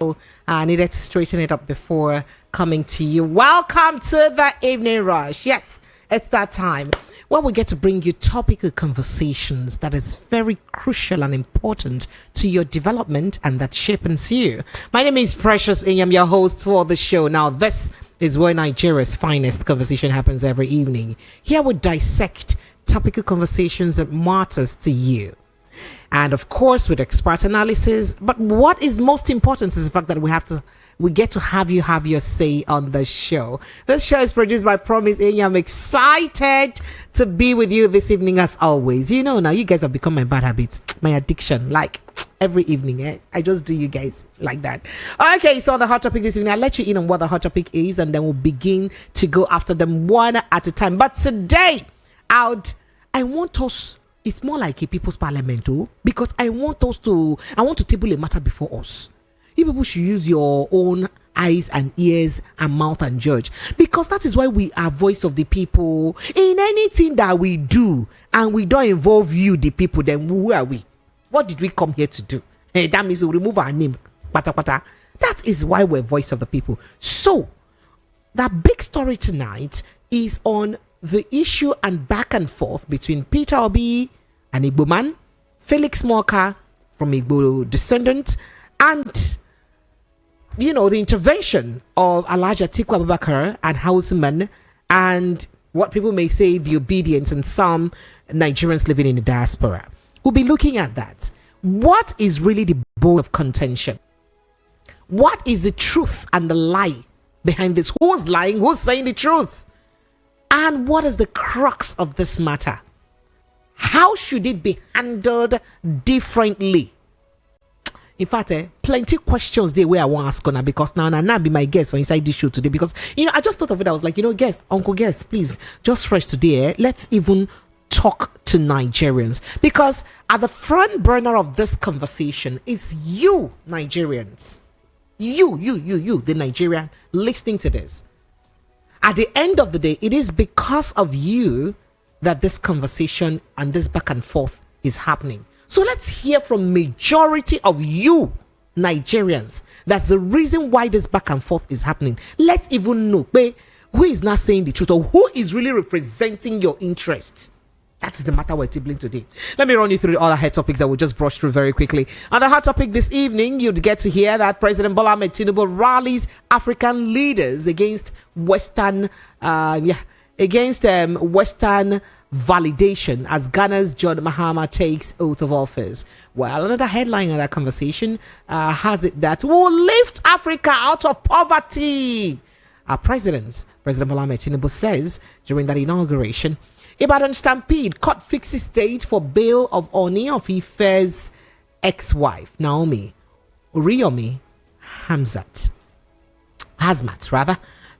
I needed to straighten it up before coming to you. Welcome to the Evening Rush. Yes, it's that time where we get to bring you topical conversations that is very crucial and important to your development and that shapes you. My name is Precious and I'm your host for the show. Now, this is where Nigeria's finest conversation happens every evening. Here we dissect topical conversations that matters to you. And of course, with expert analysis. But what is most important is the fact that we get to have your say on the show. This show is produced by Promise and I'm excited to be with you this evening as always. You know, now you guys have become my bad habits, my addiction, like every evening. I just do you guys like that. Okay, so the hot topic this evening, I'll let you in on what the hot topic is and then we'll begin to go after them one at a time. But today, I want us, it's more like a people's parliament, because I want to table a matter before us. You people should use your own eyes and ears and mouth and judge, because that is why we are voice of the people in anything that we do, and we don't involve you, the people. Then who are we? What did we come here to do? That means we remove our name. Pata. That is why we're voice of the people. So that big story tonight is on the issue and back and forth between Peter Obi, an Igbo man, Felix Morka from Igbo descendant, and the intervention of Atiku Abubakar and Houseman, and what people may say the obedience and some Nigerians living in the diaspora. We'll be looking at that. What is really the bone of contention? What is the truth and the lie behind this? Who's lying? Who's saying the truth? And what is the crux of this matter? How should it be handled differently? In fact, plenty questions there where I want to ask on, because now be my guest for inside this show today, because I just thought of it. I was like, Uncle guest, please, just fresh today. Let's even talk to Nigerians, because at the front burner of this conversation is you, Nigerians. You, the Nigerian listening to this. At the end of the day, it is because of you that this conversation and this back and forth is happening. So let's hear from majority of you Nigerians. That's the reason why this back and forth is happening. Let's even know who is not saying the truth, or who is really representing your interests. That's the matter we're tabling today. Let me run you through all the hot topics that we'll just brush through very quickly. On the hot topic this evening, you'd get to hear that President Bola Ahmed Tinubu rallies African leaders against Western validation as Ghana's John Mahama takes oath of office. Well, another headline of that conversation has it that we'll lift Africa out of poverty. Our President Bola Ahmed Tinubu says during that inauguration. Ibadan Stampede court fixes date for bail of Oni of Ife's ex-wife, Naomi Uriyomi Hazmat.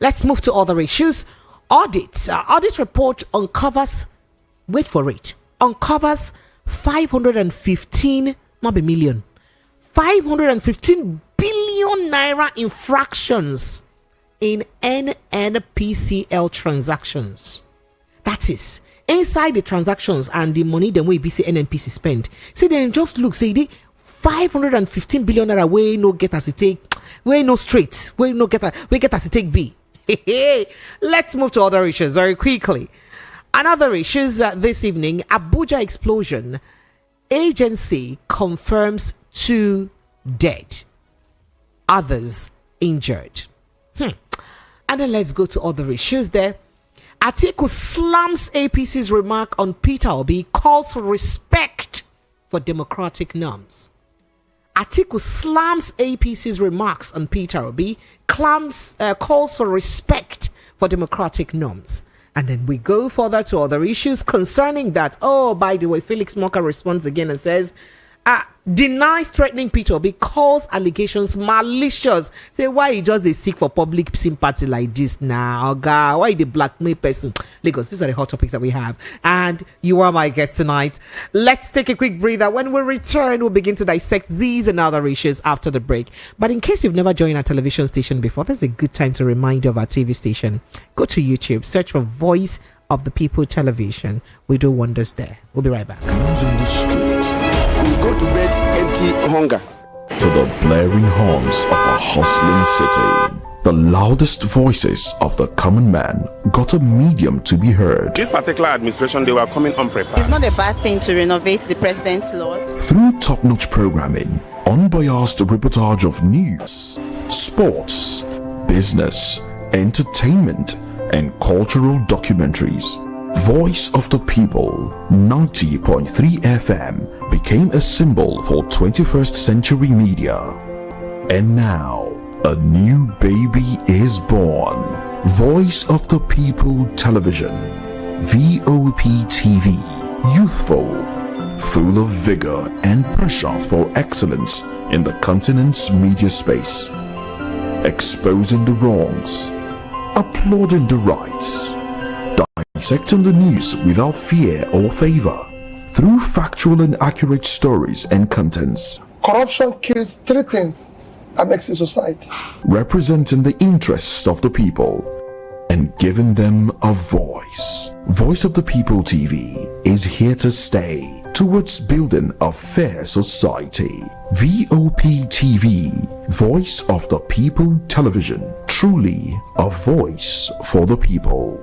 Let's move to other issues. Audit report uncovers, wait for it, uncovers 515 billion naira infractions in NNPCL transactions. That is, inside the transactions and the money them way BC NNPC spend. See, then just look, say they 515 billion naira way no get as it take, way no straight, way no get as it take B. Let's move to other issues very quickly. Another issue this evening, Abuja explosion. Agency confirms 2 dead, others injured. And then let's go to other issues there. Atiku slams APC's remark on Peter Obi, calls for respect for democratic norms. Atiku slams APC's remarks on Peter Obi, calls for respect for democratic norms. And then we go further to other issues concerning that. Oh, by the way, Felix Morka responds again and says, denies threatening Peter Obi, calls allegations malicious. Say, why you just seek for public sympathy like this now, guy? Why the blackmail person? Lagos, these are the hot topics that we have. And you are my guest tonight. Let's take a quick breather. When we return, we'll begin to dissect these and other issues after the break. But in case you've never joined our television station before, this is a good time to remind you of our TV station. Go to YouTube, search for Voice of the People Television. We do wonders there. We'll be right back. In the streets, we go to bed empty hunger. to the blaring horns of a hustling city. The loudest voices of the common man got a medium to be heard. This particular administration, they were coming unprepared. It's not a bad thing to renovate the president's lodge. Through top-notch programming, unbiased reportage of news, sports, business, entertainment, and cultural documentaries, Voice of the People 90.3 FM became a symbol for 21st century media. And now, a new baby is born. Voice of the People Television, VOP TV, youthful, full of vigor and pressure for excellence in the continent's media space, exposing the wrongs, applauding the rights, dissecting the news without fear or favor, through factual and accurate stories and contents. Corruption kills three things that makes a society. Representing the interests of the people and giving them a voice. Voice of the People TV is here to stay towards building a fair society. VOP TV, Voice of the People Television, truly a voice for the people.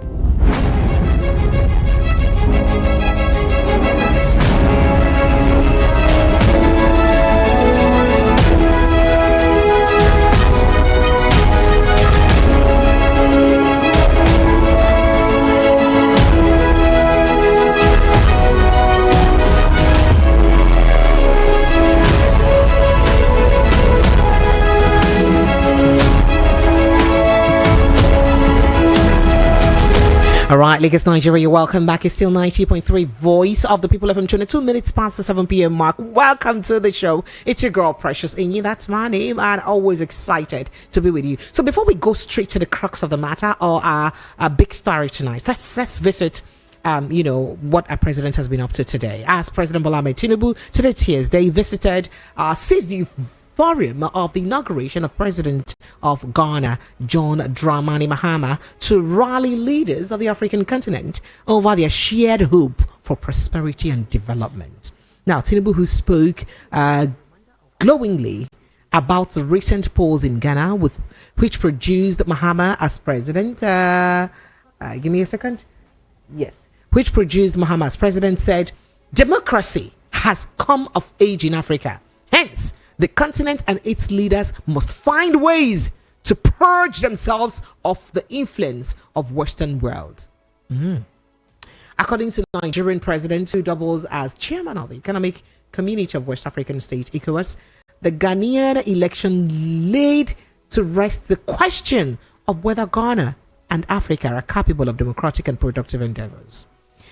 All right, Lagos, Nigeria, welcome back. It's still 90.3 Voice of the People FM, 22 minutes past the 7 p.m. mark. Welcome to the show. It's your girl, Precious Inyi. That's my name, and always excited to be with you. So before we go straight to the crux of the matter or our big story tonight, let's visit what our president has been up to today. As President Bola Ahmed Tinubu, today Tuesday, visited seized the forum of the inauguration of President of Ghana, John Dramani Mahama, to rally leaders of the African continent over their shared hope for prosperity and development. Now, Tinubu, who spoke glowingly about the recent polls in Ghana, which produced Mahama as president. Give me a second. Yes. Which produced Mahama as president, said, democracy has come of age in Africa. Hence, the continent and its leaders must find ways to purge themselves of the influence of Western world. According to the Nigerian president, who doubles as chairman of the Economic Community of West African States, ECOWAS, the Ghanaian election laid to rest the question of whether Ghana and Africa are capable of democratic and productive endeavors.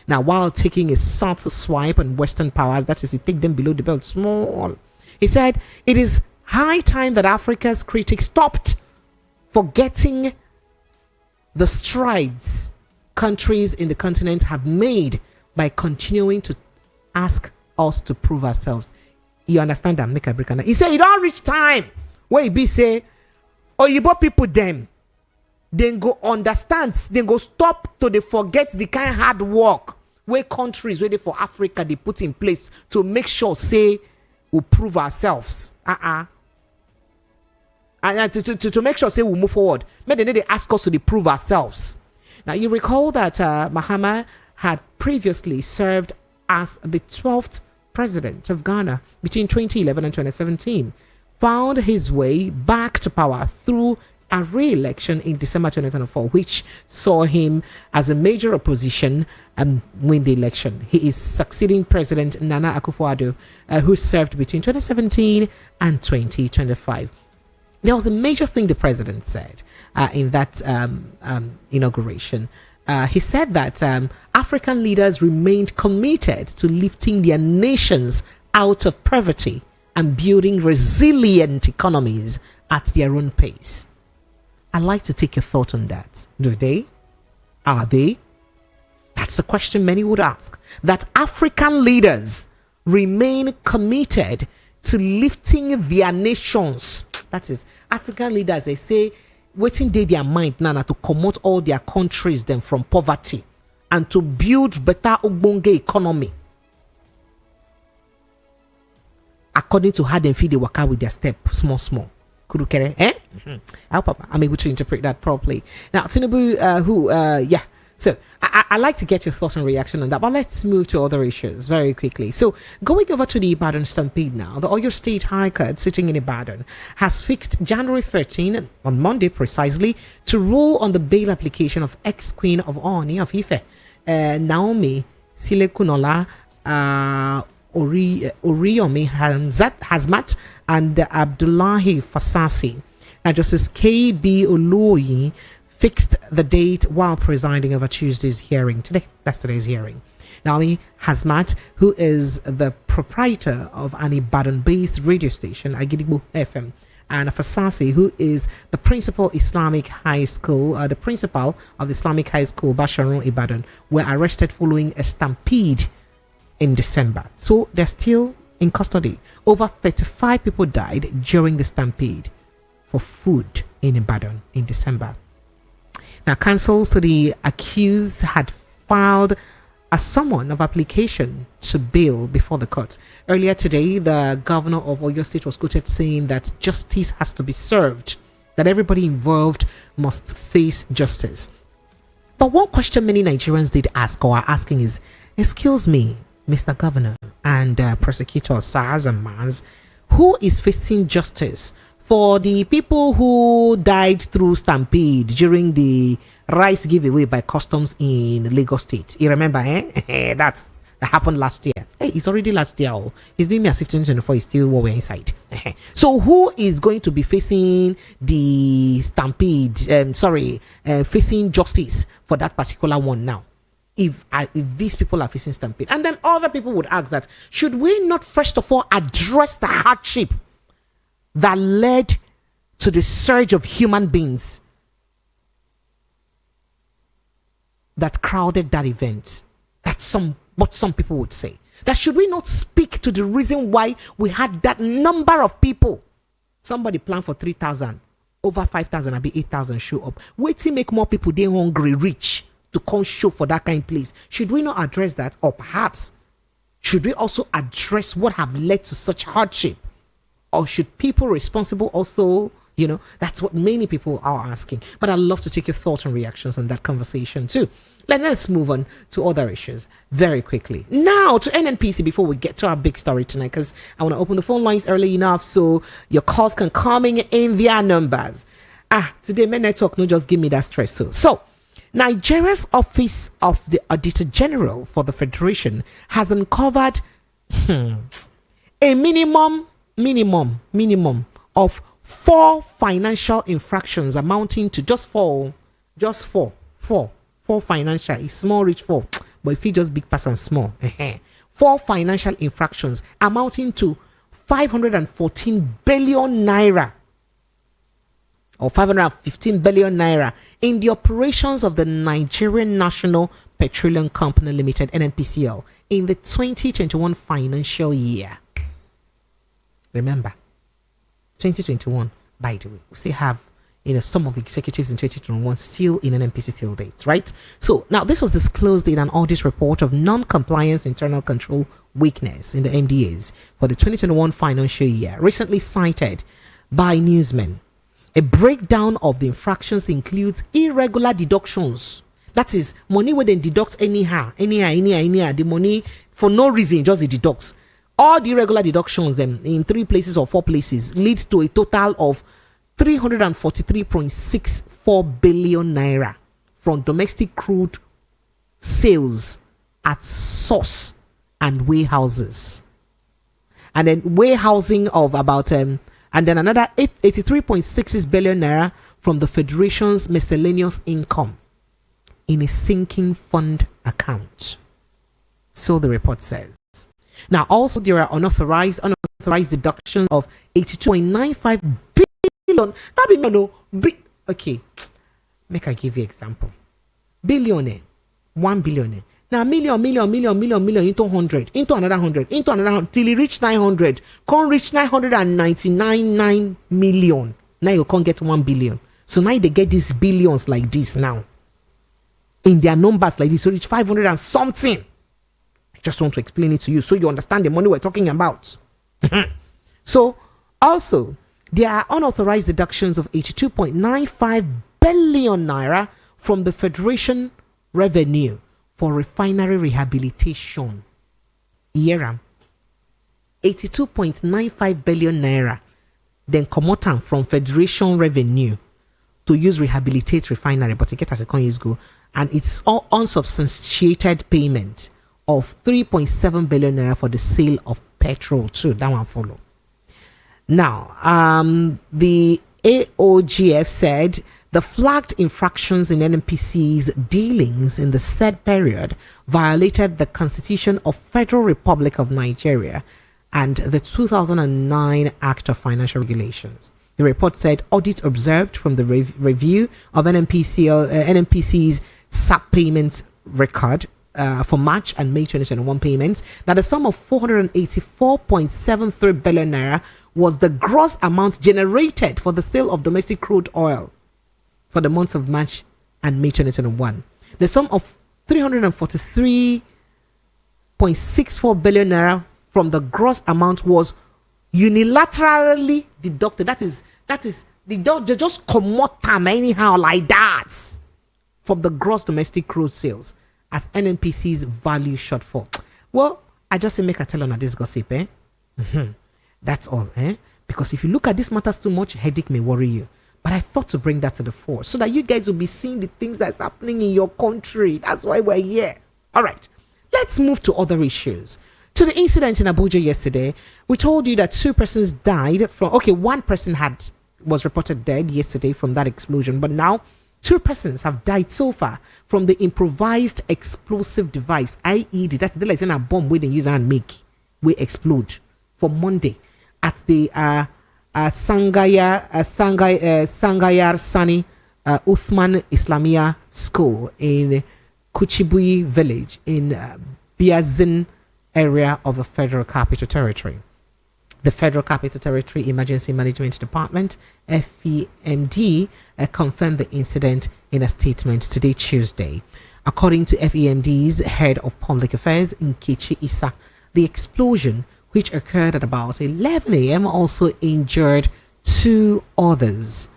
Now, while taking a subtle swipe on Western powers, that is, to take them below the belt small, he said, it is high time that Africa's critics stopped forgetting the strides countries in the continent have made by continuing to ask us to prove ourselves. You understand that? Make a break. He said, it don't reach time where he be say, oh, you bought people them. Then go understand, then go stop to they forget the kind of hard work where countries ready for Africa they put in place to make sure say we prove ourselves. And to make sure say we move forward. Maybe they ask us to prove ourselves. Now you recall that Mahama had previously served as the 12th president of Ghana between 2011 and 2017. Found his way back to power through a re-election in December 2024, which saw him as a major opposition and win the election. He is succeeding President Nana Akufo-Addo, who served between 2017 and 2025. There was a major thing the president said in that inauguration. He said that African leaders remained committed to lifting their nations out of poverty and building resilient economies at their own pace. I'd like to take your thought on that. Do they? Are they? That's the question many would ask. That African leaders remain committed to lifting their nations. That is, African leaders, they say, waiting their mind now to promote all their countries them from poverty and to build better Ogbonge economy. according to how they feed the waka with their step, small. Kurukere, eh? I hope I'm able to interpret that properly. Now, Tinubu, So I like to get your thoughts and reaction on that, but let's move to other issues very quickly. So going over to the Ibadan Stampede now, the Oyo State High Court sitting in Ibadan has fixed January 13 on Monday precisely to rule on the bail application of ex-queen of Oni of Ife, Naomi Silekunola Oriyomi Hazmat and Abdullahi Fasasi. Now Justice K.B. Oluoyi fixed the date while presiding over Tuesday's hearing. That's today's hearing. Naomi Hazmat, who is the proprietor of an Ibadan-based radio station, Agidigbo FM, and Fasasi, who is the principal Islamic High School, the principal of the Islamic High School, Basharun Ibadan, were arrested following a stampede in December. So they're still in custody. Over 35 people died during the stampede for food in Ibadan in December. Now, counsel to the accused had filed a summons of application to bail before the court. Earlier today, the governor of Oyo State was quoted saying that justice has to be served, that everybody involved must face justice. But one question many Nigerians did ask or are asking is, excuse me, Mr. Governor and prosecutors, SARS and MANS, who is facing justice for the people who died through stampede during the rice giveaway by customs in Lagos State? You remember, eh? That happened last year. Hey, it's already last year. Oh. He's doing me as if 2024 is still what we're inside. So who is going to be facing the stampede? Facing justice for that particular one now? If these people are facing stampede, and then other people would ask that, should we not first of all address the hardship that led to the surge of human beings that crowded that event? That's what some people would say. That should we not speak to the reason why we had that number of people? Somebody planned for 3,000, over 5,000, maybe 8,000 show up. Wait till make more people they hungry, rich to come show for that kind of place. Should we not address that? Or perhaps should we also address what have led to such hardship? Or should people responsible also, that's what many people are asking. But I'd love to take your thoughts and reactions on that conversation too. Let's move on to other issues very quickly. Now to NNPC before we get to our big story tonight, because I want to open the phone lines early enough so your calls can come in their numbers. Today, my network no just give me that stress. So Nigeria's Office of the Auditor General for the Federation has uncovered a minimum of 4 financial infractions amounting to just four financial. It's small, rich 4, but if you just big person small, 4 financial infractions amounting to 514 billion naira or 515 billion naira in the operations of the Nigerian National Petroleum Company Limited (NNPCL) in the 2021 financial year. Remember, 2021, by the way, we still have some of the executives in 2021 still in NNPC till dates, right? So now this was disclosed in an audit report of non-compliance internal control weakness in the NDAs for the 2021 financial year, recently cited by Newsmen. A breakdown of the infractions includes irregular deductions. That is, money where they deduct anyhow, the money for no reason, just it deducts. All the irregular deductions them in 3 places or 4 places leads to a total of 343.64 billion naira from domestic crude sales at source and warehouses. And then warehousing of about and then another 83.66 billion naira from the Federation's miscellaneous income in a sinking fund account. So the report says. Now, also, there are unauthorized deductions of 82.95 billion. That be no. Okay, make I give you example. Billionaire, 1 billionaire. Now, million into 100, into another 100, into another 100, till he reach 900. Can't reach 999 million. Now you can't get 1 billion. So now they get these billions like this now. In their numbers like this, so reach 500 and something. Just want to explain it to you so you understand the money we're talking about. So, also, there are unauthorized deductions of 82.95 billion naira from the Federation revenue for refinery rehabilitation. Yeram. 82.95 billion naira. Then come from Federation revenue to use rehabilitate refinery, but it get as a years go, and it's all unsubstantiated payment of 3.7 billion naira for the sale of petrol too. That one follow. Now, the AOGF said the flagged infractions in NNPC's dealings in the said period violated the Constitution of Federal Republic of Nigeria and the 2009 Act of Financial Regulations. The report said audit observed from the review of NNPC's SAP payment record for March and May 2021 payments that a sum of 484.73 billion naira was the gross amount generated for the sale of domestic crude oil for the months of March and May 2021. The sum of 343.64 billion naira from the gross amount was unilaterally deducted. That is they just come out anyhow like that from the gross domestic crude sales as NNPC's value shortfall. Well, I just say make a tell on this gossip, eh? That's all, eh? Because if you look at these matters too much, headache may worry you. But I thought to bring that to the fore so that you guys will be seeing the things that's happening in your country. That's why we're here. All right, let's move to other issues. To the incident in Abuja yesterday, we told you that 2 persons died from, one person was reported dead yesterday from that explosion, but now 2 persons have died so far from the improvised explosive device, IED, that's the like a bomb we use and make, we explode for Monday at the Sangayar Sani Uthman Islamia School in Kuchibui village in Biazin area of the Federal Capital Territory. The Federal Capital Territory Emergency Management Department, FEMD, confirmed the incident in a statement today, Tuesday. According to FEMD's head of public affairs, Nkechi Issa, the explosion, which occurred at about 11 a.m., also injured 2 others.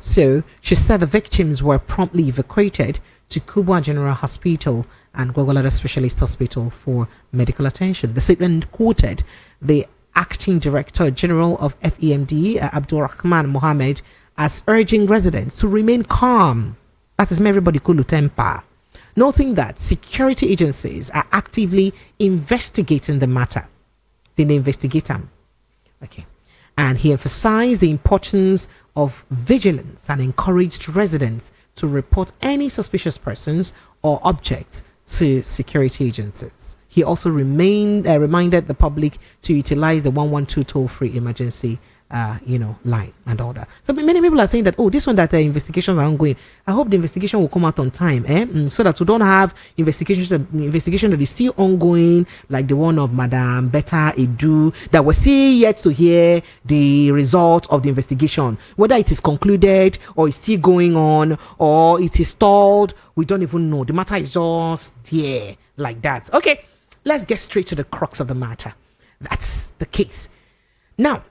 So she said the victims were promptly evacuated to Kubwa General Hospital and Gwagwalada Specialist Hospital for medical attention. The statement quoted the acting director general of FEMD, Abdul Rahman Mohammed, as urging residents to remain calm. That is, everybody cool temper, noting that security agencies are actively investigating the matter. They investigate them. Okay. And he emphasized the importance of vigilance and encouraged residents to report any suspicious persons or objects to security agencies. He also reminded the public to utilize the 112 toll-free emergency line and all that. So many people are saying that, this one that investigations are ongoing. I hope the investigation will come out on time, so that we don't have investigation that is still ongoing, like the one of Madam Betta Edu, that we're still yet to hear the result of the investigation. Whether it is concluded or it's still going on or it is stalled, we don't even know. The matter is just there like that. Okay, let's get straight to the crux of the matter. That's the case. Now,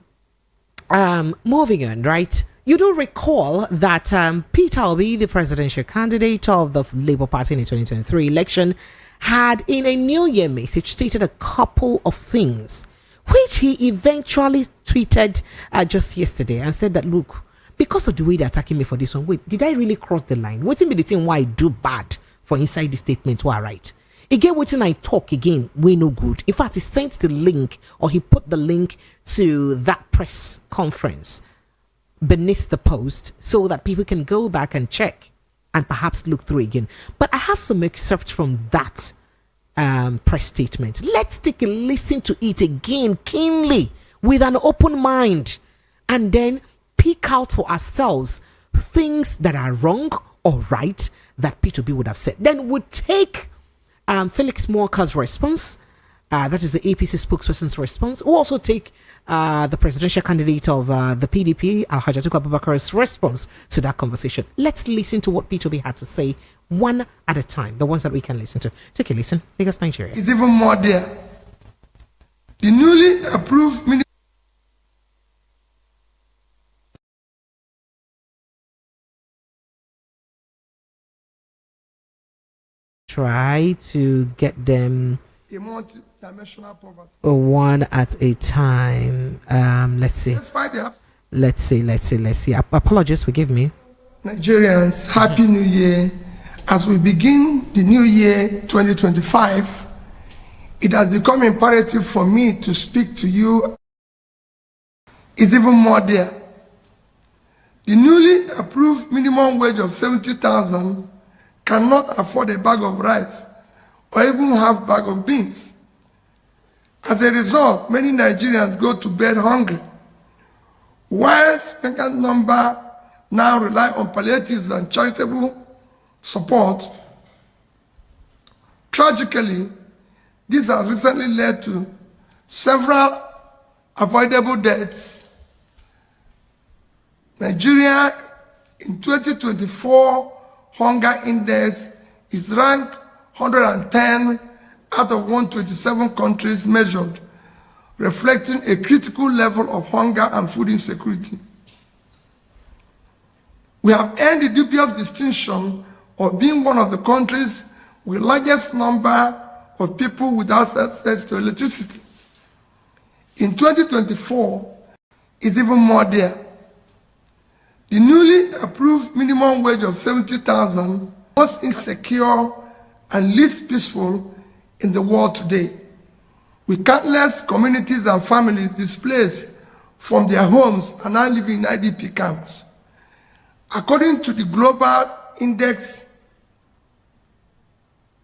moving on, right? You do recall that Peter Obi, the presidential candidate of the Labour Party in the 2023 election, had in a New Year message stated a couple of things, which he eventually tweeted just yesterday and said that, look, because of the way they're attacking me for this one, wait, did I really cross the line? What's in the thing why I do bad for inside the statement? Why right? Again, waiting I talk again, we no good. In fact, he sent the link, or he put the link to that press conference beneath the post so that people can go back and check and perhaps look through again. But I have some excerpts from that press statement. Let's take a listen to it again keenly with an open mind and then pick out for ourselves things that are wrong or right that P2B would have said. Then we'll take Felix Morka's response, that is the APC spokesperson's response. We'll also take the presidential candidate of the PDP, Atiku Abubakar's response to that conversation. Let's listen to what P2B had to say one at a time, the ones that we can listen to. Take a listen. Lagos, Nigeria. It's even more there. The newly approved try to get them a multi-dimensional poverty. one at a time. Let's see. Despite the Let's see. Apologies, forgive me. Nigerians, Happy New Year. As we begin the new year 2025, it has become imperative for me to speak to you. It's even more there. The newly approved minimum wage of 70,000 cannot afford a bag of rice or even half bag of beans. As a result, many Nigerians go to bed hungry, while a significant number now rely on palliatives and charitable support. Tragically, this has recently led to several avoidable deaths. Nigeria in 2024 hunger index is ranked 110 out of 127 countries measured, reflecting a critical level of hunger and food insecurity. We have earned the dubious distinction of being one of the countries with the largest number of people without access to electricity. In 2024, it's even more there. The newly approved minimum wage of 70,000, most insecure and least peaceful in the world today, with countless communities and families displaced from their homes and now living in IDP camps. According to the Global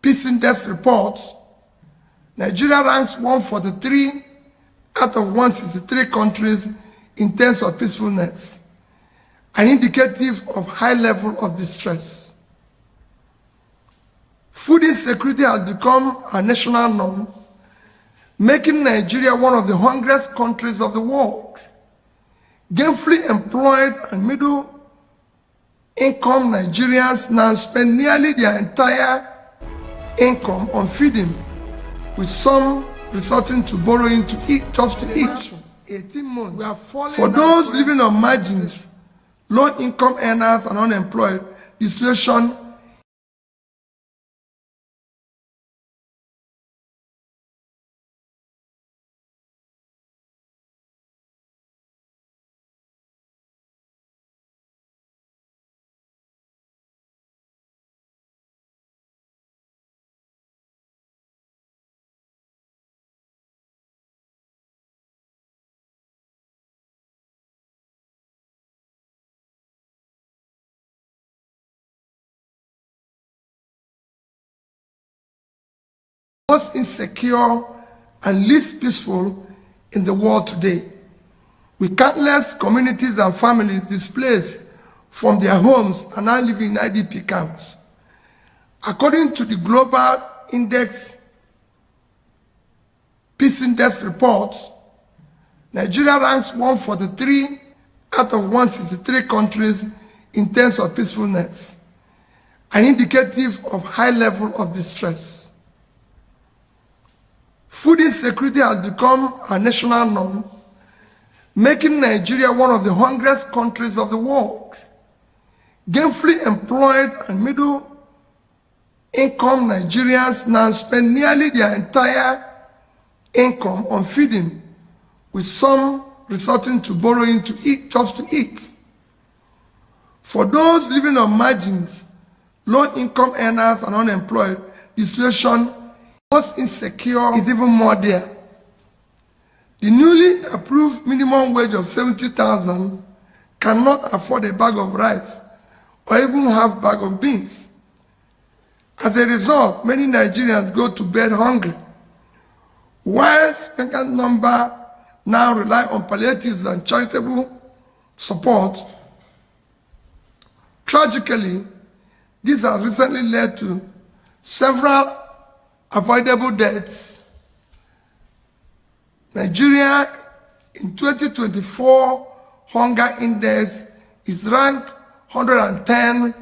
Peace Index report, Nigeria ranks 143 out of 163 countries in terms of peacefulness, an indicative of high level of distress. Food insecurity has become a national norm, making Nigeria one of the hungriest countries of the world. Gainfully employed and middle-income Nigerians now spend nearly their entire income on feeding, with some resorting to borrowing to eat, just to eat. 18 months. We are for those living on margins, low-income earners and unemployed, the situation most insecure and least peaceful in the world today, with countless communities and families displaced from their homes and now living in IDP camps. According to the Global Peace Index report, Nigeria ranks 143 out of 163 countries in terms of peacefulness, an indicative of high level of distress. Food insecurity has become a national norm, making Nigeria one of the hungriest countries of the world. Gainfully employed and middle-income Nigerians now spend nearly their entire income on feeding, with some resorting to borrowing to eat, just to eat. For those living on margins, low-income earners and unemployed, the situation most insecure is even more there. The newly approved minimum wage of 70,000 cannot afford a bag of rice or even half bag of beans. As a result, many Nigerians go to bed hungry, while a significant number now rely on palliatives and charitable support. Tragically, this has recently led to several avoidable deaths. Nigeria in 2024 hunger index is ranked 110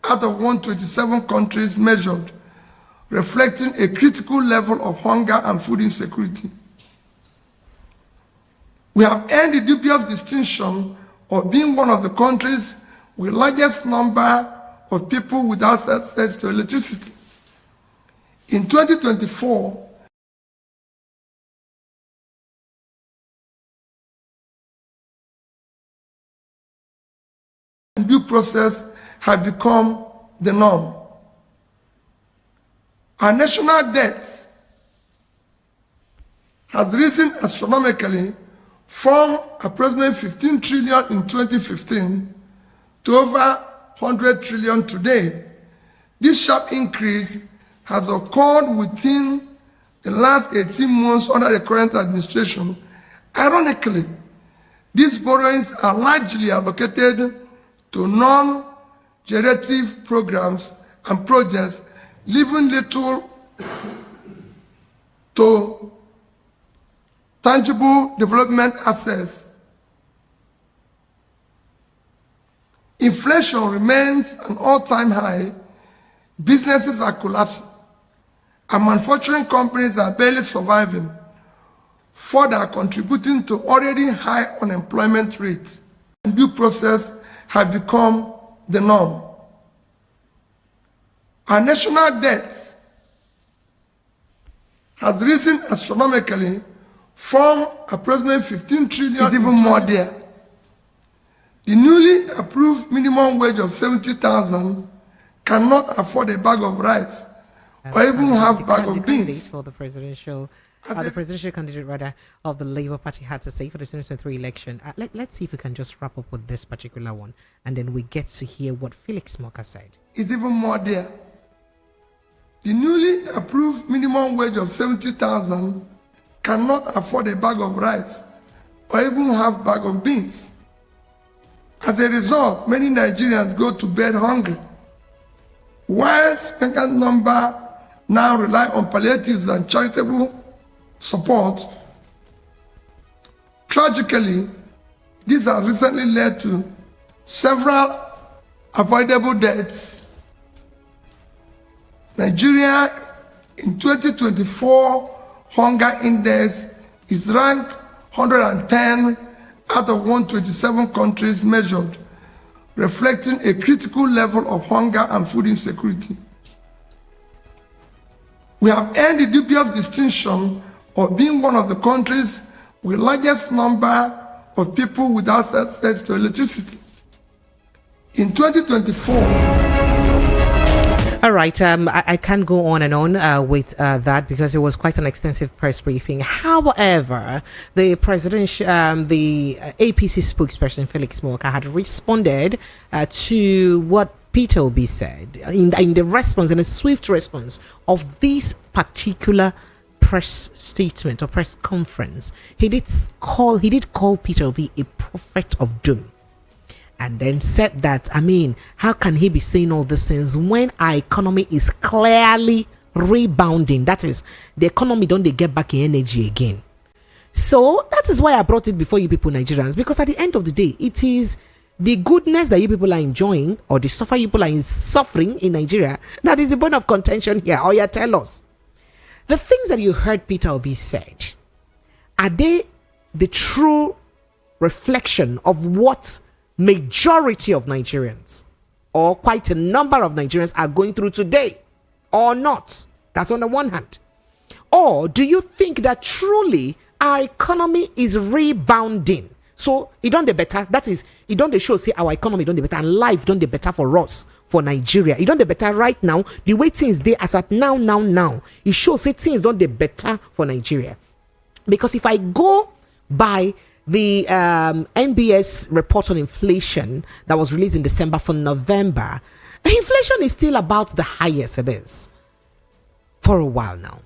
out of 127 countries measured, reflecting a critical level of hunger and food insecurity. We have earned the dubious distinction of being one of the countries with the largest number of people without access to electricity. In 2024, due process have become the norm. Our national debt has risen astronomically from approximately 15 trillion in 2015 to over 100 trillion today. This sharp increase has occurred within the last 18 months under the current administration. Ironically, these borrowings are largely allocated to non-generative programs and projects, leaving little to tangible development assets. Inflation remains an all-time high, businesses are collapsing, and manufacturing companies are barely surviving, further contributing to already high unemployment rates. Due process have become the norm. Our national debt has risen astronomically from approximately 15 trillion, is even more there. The newly approved minimum wage of 70,000 cannot afford a bag of rice or even have a bag of beans. For the presidential candidate rather of the Labour Party had to say for the 2023 election. Let's see if we can just wrap up with this particular one, and then we get to hear what Felix Morka said. It's even more there. The newly approved minimum wage of 70,000 cannot afford a bag of rice or even have a bag of beans. As a result, many Nigerians go to bed hungry, while a significant number now rely on palliatives and charitable support. Tragically, this has recently led to several avoidable deaths. Nigeria in 2024 hunger index is ranked 110 out of 127 countries measured, reflecting a critical level of hunger and food insecurity. We have earned the dubious distinction of being one of the countries with the largest number of people without access to electricity. In 2024, all right, I can't go on and on with that because it was quite an extensive press briefing. However, the APC spokesperson Felix Morka had responded to what Peter Obi said in the response, in a swift response of this particular press statement or press conference. He did call Peter Obi a prophet of doom. And then said that, how can he be saying all these things when our economy is clearly rebounding? That is, the economy don't they get back in energy again. So that is why I brought it before you people Nigerians, because at the end of the day, it is the goodness that you people are enjoying or the suffer you people are suffering in Nigeria that is the point of contention here. Or tell us. The things that you heard Peter Obi said, are they the true reflection of what majority of Nigerians or quite a number of Nigerians are going through today or not? That's on the one hand. Or do you think that truly our economy is rebounding? So it don't the better. That is, it don't the show say our economy don't the better and life don't the better for us, for Nigeria. It don't the better right now. The way things they as at now. It shows say things don't the better for Nigeria. Because if I go by the NBS report on inflation that was released in December for November, inflation is still about the highest it is for a while now.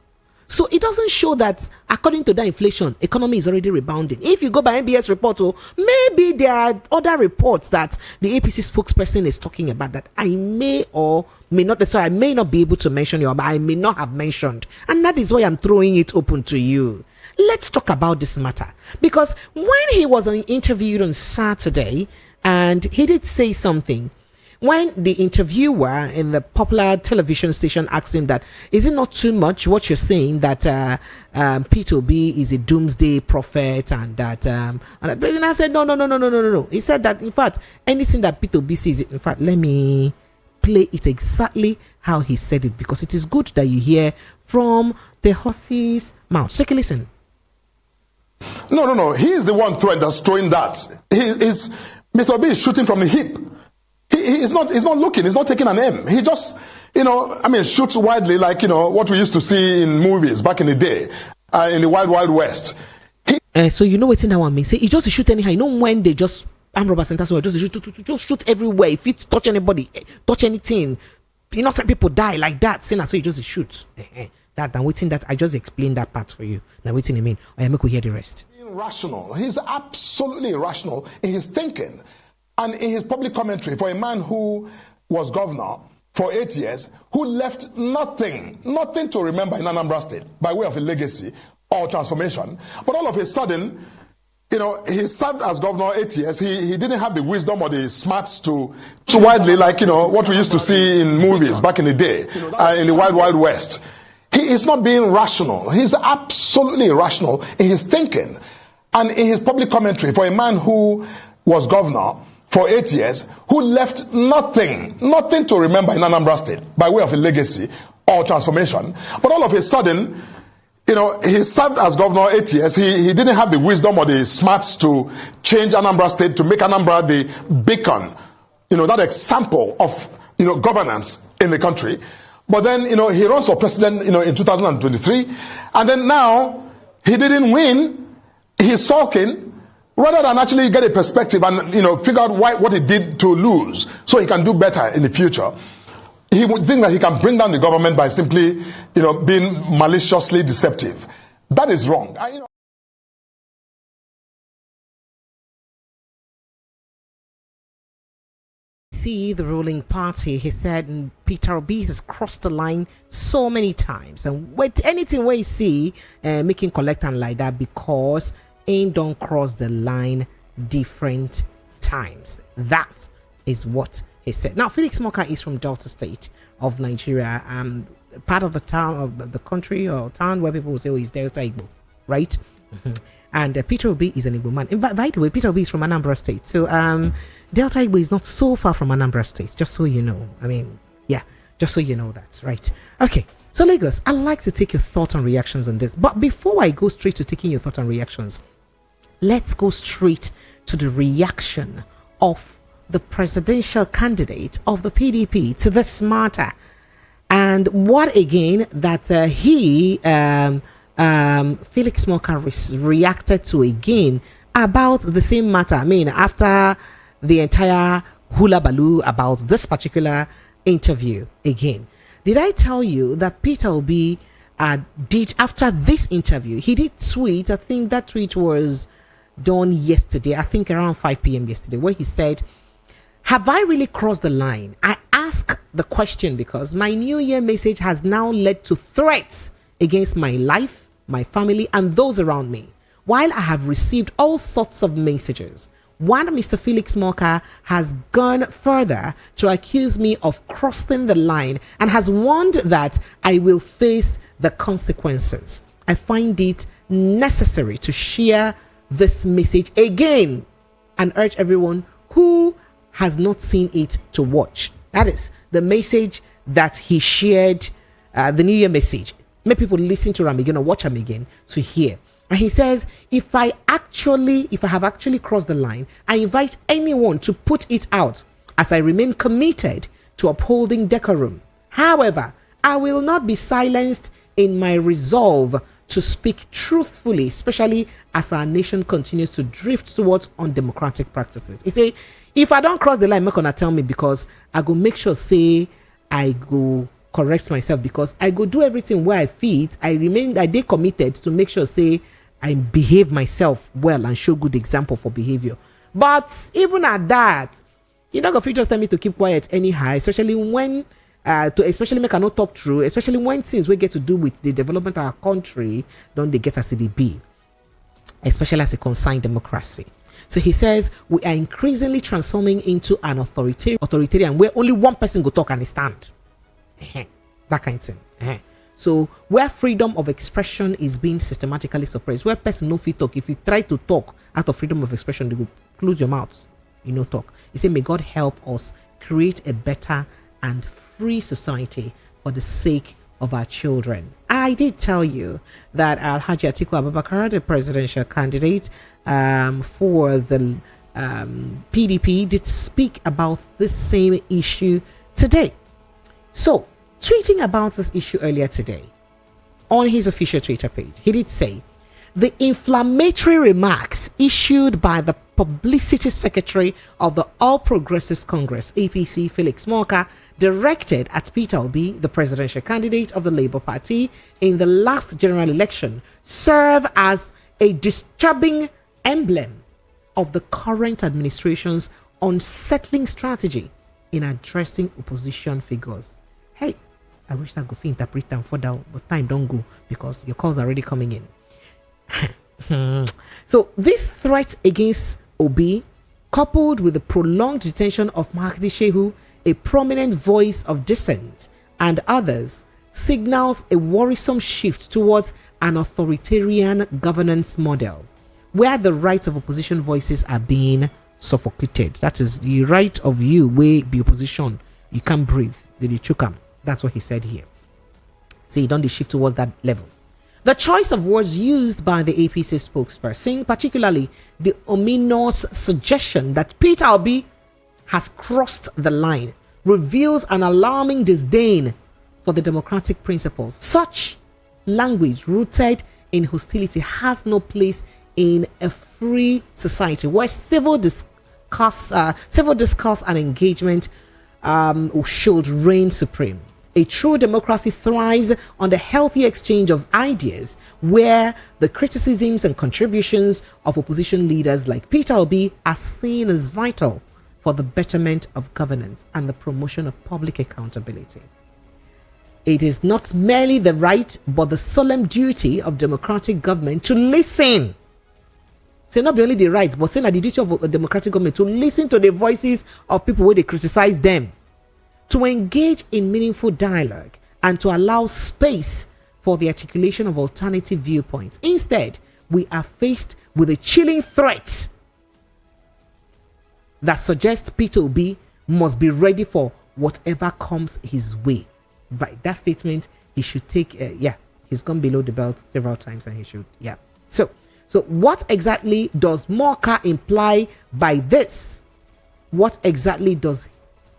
So it doesn't show that according to that inflation, economy is already rebounding. If you go by NBS report, maybe there are other reports that the APC spokesperson is talking about that I may or may not, I may not be able to mention, or I may not have mentioned. And that is why I'm throwing it open to you. Let's talk about this matter, because when he was interviewed on Saturday, and he did say something, when the interviewer in the popular television station asked him that, is it not too much what you're saying that Peter Obi is a doomsday prophet and that, and I said, no. He said that, in fact, anything that Peter Obi says, in fact, let me play it exactly how he said it, because it is good that you hear from the horse's mouth. Take a listen. No. He is the one that's throwing that. Mr. Obi is shooting from the hip. He's not looking. He's not taking an aim. He just, shoots widely like, what we used to see in movies back in the day, in the Wild Wild West. So you know what's in that one mean? Say he just shoot anyhow. You know when they just arm robber centers will just shoot everywhere. If it touch anybody, touch anything, some people die like that. So you just shoot. That waiting that I just explained that part for you. Now waiting I mean, I make we hear the rest. Irrational. He's absolutely irrational in his thinking and in his public commentary for a man who was governor for 8 years, who left nothing to remember in Anambra State by way of a legacy or transformation. But all of a sudden, he served as governor 8 years. He didn't have the wisdom or the smarts to widely like, what we used to see in movies back in the day, in the Wild Wild West. He is not being rational. He's absolutely irrational in his thinking and in his public commentary for a man who was governor for 8 years, who left nothing to remember in Anambra State by way of a legacy or transformation. But all of a sudden, he served as governor 8 years. He didn't have the wisdom or the smarts to change Anambra State, to make Anambra the beacon, that example of, governance in the country. But then, he runs for president, in 2023. And then now, he didn't win. He's sulking. Rather than actually get a perspective and, figure out what he did to lose so he can do better in the future. He would think that he can bring down the government by simply, being maliciously deceptive. That is wrong. See the ruling party, he said Peter Obi has crossed the line so many times, and with anything we see making collect and like that, because ain't don't cross the line different times. That is what he said. Now Felix Morka is from Delta State of Nigeria, part of the town of the country or town where people will say, oh, he's Delta Igbo, right? And Peter Obi is an Igbo man. And by the way, Peter Obi is from Anambra State. So Delta Igbo is not so far from Anambra State, just so you know. Just so you know that, right? Okay, so Lagos, I'd like to take your thoughts and reactions on this. But before I go straight to taking your thoughts and reactions, let's go straight to the reaction of the presidential candidate of the PDP to this matter. And what again that Felix Morka reacted to again about the same matter. After the entire hula baloo about this particular interview again. Did I tell you that Peter Obi did, after this interview, he did tweet, I think that tweet was done yesterday, I think around 5 p.m. yesterday, where he said, have I really crossed the line? I ask the question because my New Year message has now led to threats against my life, my family, and those around me. While I have received all sorts of messages, one Mr. Felix Morka has gone further to accuse me of crossing the line and has warned that I will face the consequences. I find it necessary to share this message again and urge everyone who has not seen it to watch. That is the message that he shared, the New Year message. Make people listen to him again or watch him again to hear. And he says, if I have actually crossed the line, I invite anyone to put it out as I remain committed to upholding decorum. However, I will not be silenced in my resolve to speak truthfully, especially as our nation continues to drift towards undemocratic practices. He say, if I don't cross the line, make gonna tell me, because I go make sure say I go correct myself, because I go do everything where I fit. I dey committed to make sure say I behave myself well and show good example for behavior. But even at that, you're not gonna just tell me to keep quiet anyhow, especially when especially make I not talk true, especially when things we get to do with the development of our country don't they get as it be, especially as a concerned democracy. So he says we are increasingly transforming into an authoritarian where only one person go talk and they stand. That kind of thing. So where freedom of expression is being systematically suppressed, where person no fit talk, if you try to talk out of freedom of expression, they will close your mouth. You know, talk. He said, may God help us create a better and free society for the sake of our children. I did tell you that Alhaji Atiku Abubakar, the presidential candidate for the PDP, did speak about this same issue today. So, tweeting about this issue earlier today on his official Twitter page, he did say, the inflammatory remarks issued by the Publicity Secretary of the All Progressives Congress, APC, Felix Morka, directed at Peter Obi, the presidential candidate of the Labour Party, in the last general election, serve as a disturbing emblem of the current administration's unsettling strategy in addressing opposition figures. Hey, I wish I could interpret them for that, but time don't go because your calls are already coming in. So this threat against Obi, coupled with the prolonged detention of Mahdi Shehu, a prominent voice of dissent, and others, signals a worrisome shift towards an authoritarian governance model, where the rights of opposition voices are being suffocated. That is the right of you, where be opposition, you can't breathe, did you choke 'em? That's what he said here. So you don't shift towards that level. The choice of words used by the APC spokesperson, particularly the ominous suggestion that Peter Obi has crossed the line, reveals an alarming disdain for the democratic principles. Such language rooted in hostility has no place in a free society where civil discourse and engagement should reign supreme. A true democracy thrives on the healthy exchange of ideas, where the criticisms and contributions of opposition leaders like Peter Obi are seen as vital for the betterment of governance and the promotion of public accountability. It is not merely the right, but the solemn duty of democratic government to listen. Say not only the right, but say that the duty of a democratic government to listen to the voices of people where they criticize them, to engage in meaningful dialogue, and to allow space for the articulation of alternative viewpoints. Instead, we are faced with a chilling threat that suggests Peter Obi must be ready for whatever comes his way. Right, that statement, he should take, he's gone below the belt several times and he should, So what exactly does Morka imply by this? What exactly does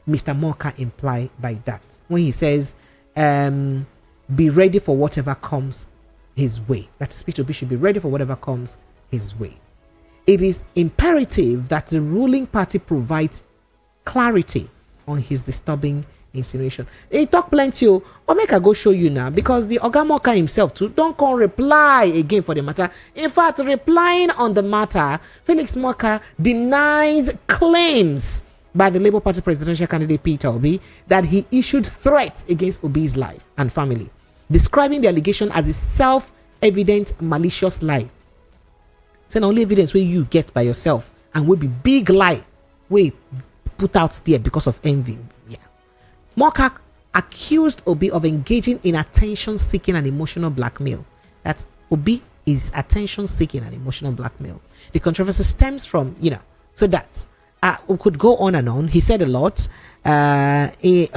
Mr. Morka imply by that when he says be ready for whatever comes his way? That is, Peter Obi should be ready for whatever comes his way. It is imperative that the ruling party provides clarity on his disturbing insinuation. He talk plenty, but make I go show you now, because the Oga Morka himself too don't come reply again for the matter. In fact, replying on the matter, Felix Morka denies claims by the Labour Party presidential candidate Peter Obi that he issued threats against Obi's life and family, describing the allegation as a self-evident malicious lie. Saying only evidence where you get by yourself and will be big lie we put out there because of envy. Morka accused Obi of engaging in attention-seeking and emotional blackmail. That Obi is attention-seeking and emotional blackmail. The controversy stems from, so that's we could go on and on. He said a lot. Okay.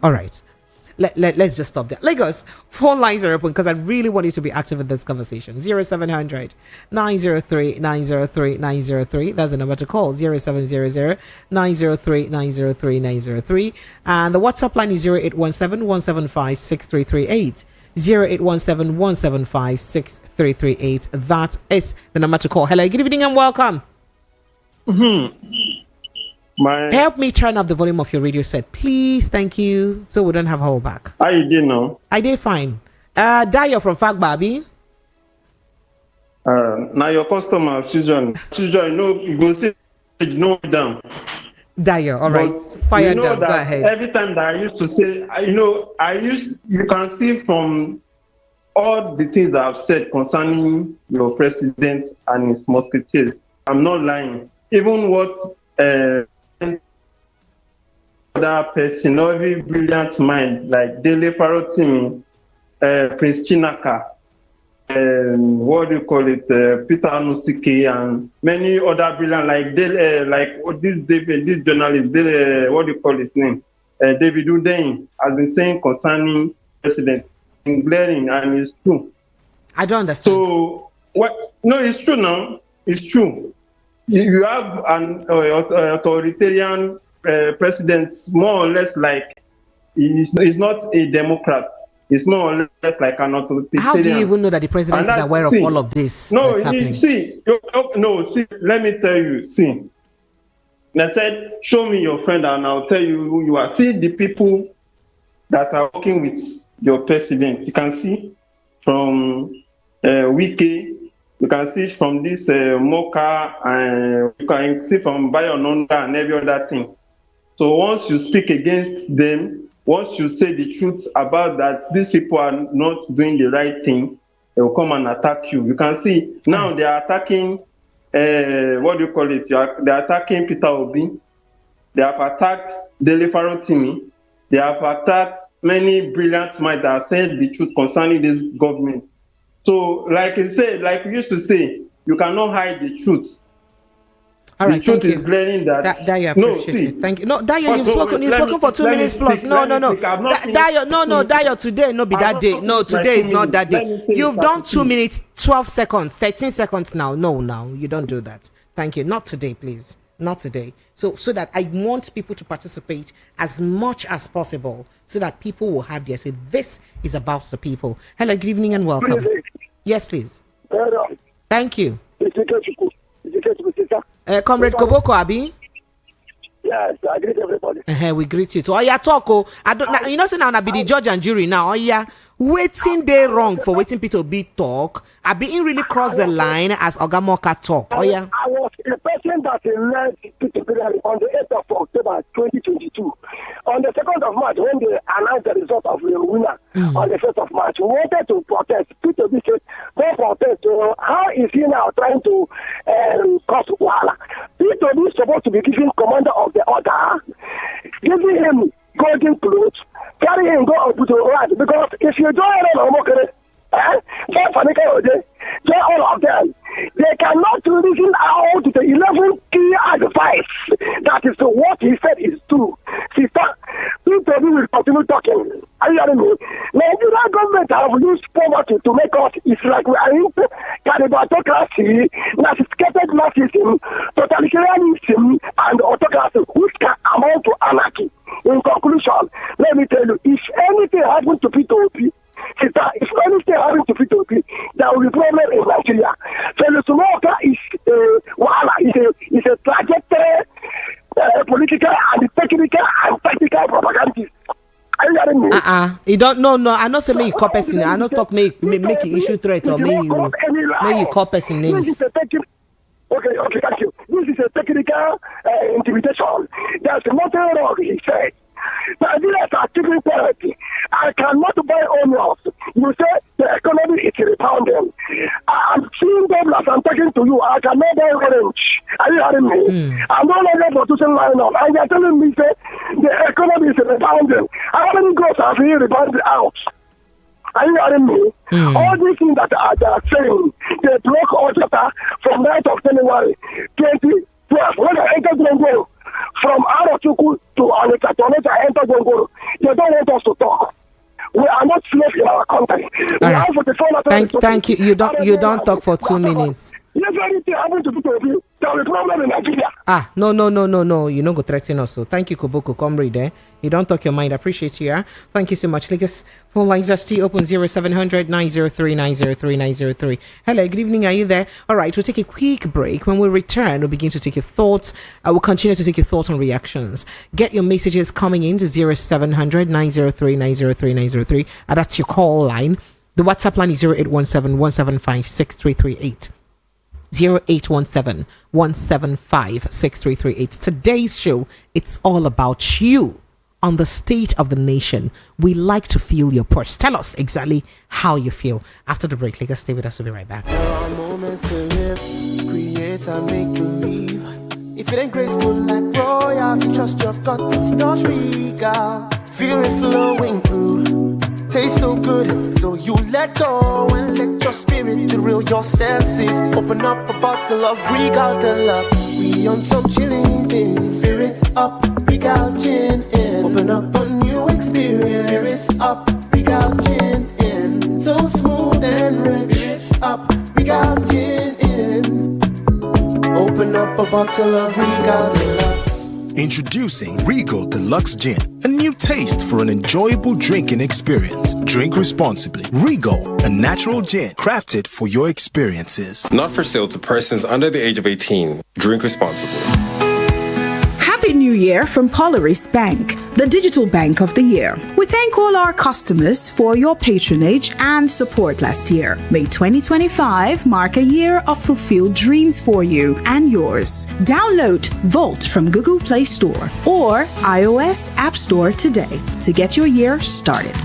All right. Let's just stop there. Lagos, phone lines are open because I really want you to be active in this conversation. 0700 903 903 903. That's the number to call. 0700 903 903 903. And the WhatsApp line is 0817 175 6338. 0817 175 6338. That is the number to call. Hello, good evening and welcome. Help me turn up the volume of your radio set, please. Thank you. So we don't have hold back. How you doing now? I did fine. Dayo from Fag Babi. Now your customer, Susan, you go say down. Dayo, all right. Fire down. Go ahead. Every time that I used to say, you can see from all the things that I've said concerning your president and his musketeers. I'm not lying. Even what other person, every brilliant mind like Dele Farotimi, Prince Chinaka, what do you call it, Peter Nusike and many other brilliant this journalist, what do you call his name? David Udein has been saying concerning president in glaring, and it's true. I don't understand. So what? No, it's true now. It's true. You have an authoritarian president, more or less like he's not a Democrat. It's more or less like an authoritarian. How do you even know that the president is aware of all of this? No, that's happening? see, let me tell you. See, they said, show me your friend and I'll tell you who you are. See the people that are working with your president. You can see from Wiki, you can see from this Morka, and you can see from Bayononda and every other thing. So once you speak against them, once you say the truth about that these people are not doing the right thing, they will come and attack you. You can see now they are attacking, what do you call it? They are attacking Peter Obi. They have attacked Dele Farotimi. They have attacked many brilliant minds that said the truth concerning this government. So, like I said, like we used to say, you cannot hide the truth. All right, the truth thank is you. glaring that. Dayo, appreciate it. Thank you. No, Dayo, you've spoken for 2 minutes plus. No. Dayo, today no be that day. No, today is not that day. You've done 2 minutes, 12 seconds, 13 seconds now. No, you don't do that. Thank you. Not today, please. Not today. So that I want people to participate as much as possible so that people will have their say. This is about the people. Hello, good evening and welcome. Yes, please. Thank you. Comrade Koboko, Abi? Yes, I greet everybody. We greet you too. Oh, yeah, talk. Oh, I don't. Now, you know, say now I be the judge and jury now. Oh, yeah, waiting they wrong for waiting Peter B talk. I be in really cross the line as Oga Morka talk. Oh, yeah. I was a person that led Peter B on the 8th of October 2022. On the 2nd of March, when they announced the result of the winner on the 1st of March, we wanted to protest. Peter B said, "Don't protest." How is he now trying to cause wahala? Peter B is supposed to be giving commander of the order, giving him golden clothes, carry him go up to the right. Because if you join join all of them, they cannot reason out the 11 key advice. That is what he said is true. Sister, Peter will continue talking. Are you hearing me? Nigerian government have used poverty to make us, it's like we are into cannibalitocracy, narcissistic narcissism, totalitarianism, and autocracy, which can amount to anarchy. In conclusion, let me tell you, if anything happens to P2P, sister, if anything happens to P2P, there will be problem in Nigeria. Felix Morka is a trajectory, political and technical and tactical propagandist. You don't know. No, I not say make you call person. I not talk make you issue threat or make you call person names. Okay, thank you. This is a technical intimidation. There's nothing wrong, he said. Nigerians are keeping therapy. I cannot buy onions. You say the economy is rebounding. I'm seeing them as I'm talking to you. I cannot buy orange. Are you hearing me? I'm no longer producing line up. And you're telling me that the economy is rebounding. How many growth have you rebounded out? Are you hearing me? All these things that they are saying, they block all data from 9th of January 2012. When I entered Gongoro, from Atiku to Anita to enter Gongoro, they don't want us to talk. We are not slaves in our country. Thank you. You don't talk for 2 minutes. If anything happens to people, there will be problem in Nigeria. No. You don't go threaten us. So thank you, Koboko. Comrade there. You don't talk your mind. I appreciate you. Yeah? Thank you so much. Lagos phone lines are still open 0700 903 903 903. Hello, good evening. Are you there? All right, we'll take a quick break. When we return, we'll begin to take your thoughts. I will continue to take your thoughts and reactions. Get your messages coming in to 0700 903 903 903. And that's your call line. The WhatsApp line is 0817 175 6338. 0817 175 6338. Today's show, it's all about you on the state of the nation. We like to feel your pulse. Tell us exactly how you feel. After the break, Lagos, stay with us. We'll be right back. There are moments to live, create and make believe. If it ain't graceful like royalty, trust your gut, it's not regal. Feel it flowing through. tastes so good. So you let go and let your spirit thrill your senses. Open up a bottle of Regal Deluxe. We on some chilling things. Spirits up, Regal Gin in. Open up a new experience. Spirits up, Regal Gin in. So smooth and rich. Spirits up, Regal Gin in. Open up a bottle of Regal Deluxe. Introducing Regal Deluxe Gin, a new taste for an enjoyable drinking experience. Drink responsibly. Regal, a natural gin crafted for your experiences. Not for sale to persons under the age of 18. Drink responsibly. Happy New Year from Polaris Bank, the digital bank of the year. We thank all our customers for your patronage and support last year. May 2025 mark a year of fulfilled dreams for you and yours. Download Volt from Google Play Store or iOS App Store today to get your year started.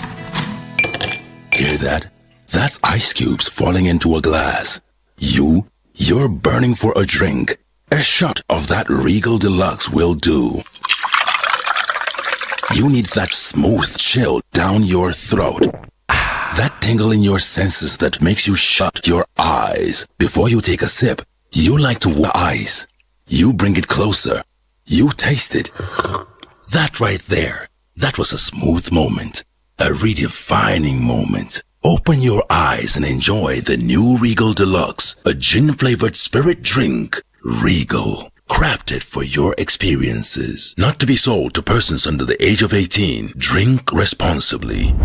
Hear that? That's ice cubes falling into a glass. You're burning for a drink. A shot of that Regal Deluxe will do. You need that smooth chill down your throat. That tingle in your senses that makes you shut your eyes. Before you take a sip, you like to ice. You bring it closer. You taste it. That right there, that was a smooth moment. A redefining moment. Open your eyes and enjoy the new Regal Deluxe, a gin-flavored spirit drink. Regal, crafted for your experiences. Not to be sold to persons under the age of 18. Drink responsibly.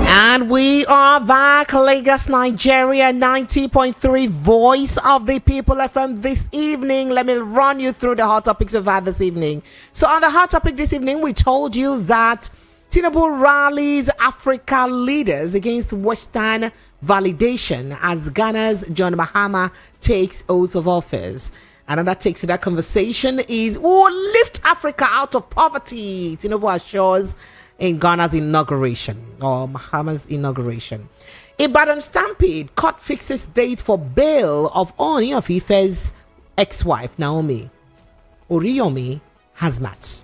And we are back, Lagos, Nigeria, 90.3 Voice of the People FM this evening. Let me run you through the hot topics we've had this evening. So on the hot topic this evening, we told you that Tinubu rallies Africa leaders against Western validation as Ghana's John Mahama takes oath of office. Another take to that conversation is lift Africa out of poverty. Tinubu assures in Ghana's inauguration or Mahama's inauguration. Ibadan Stampede court fixes date for bail of Oni of Ife's ex-wife Naomi Oriyomi Hazmat.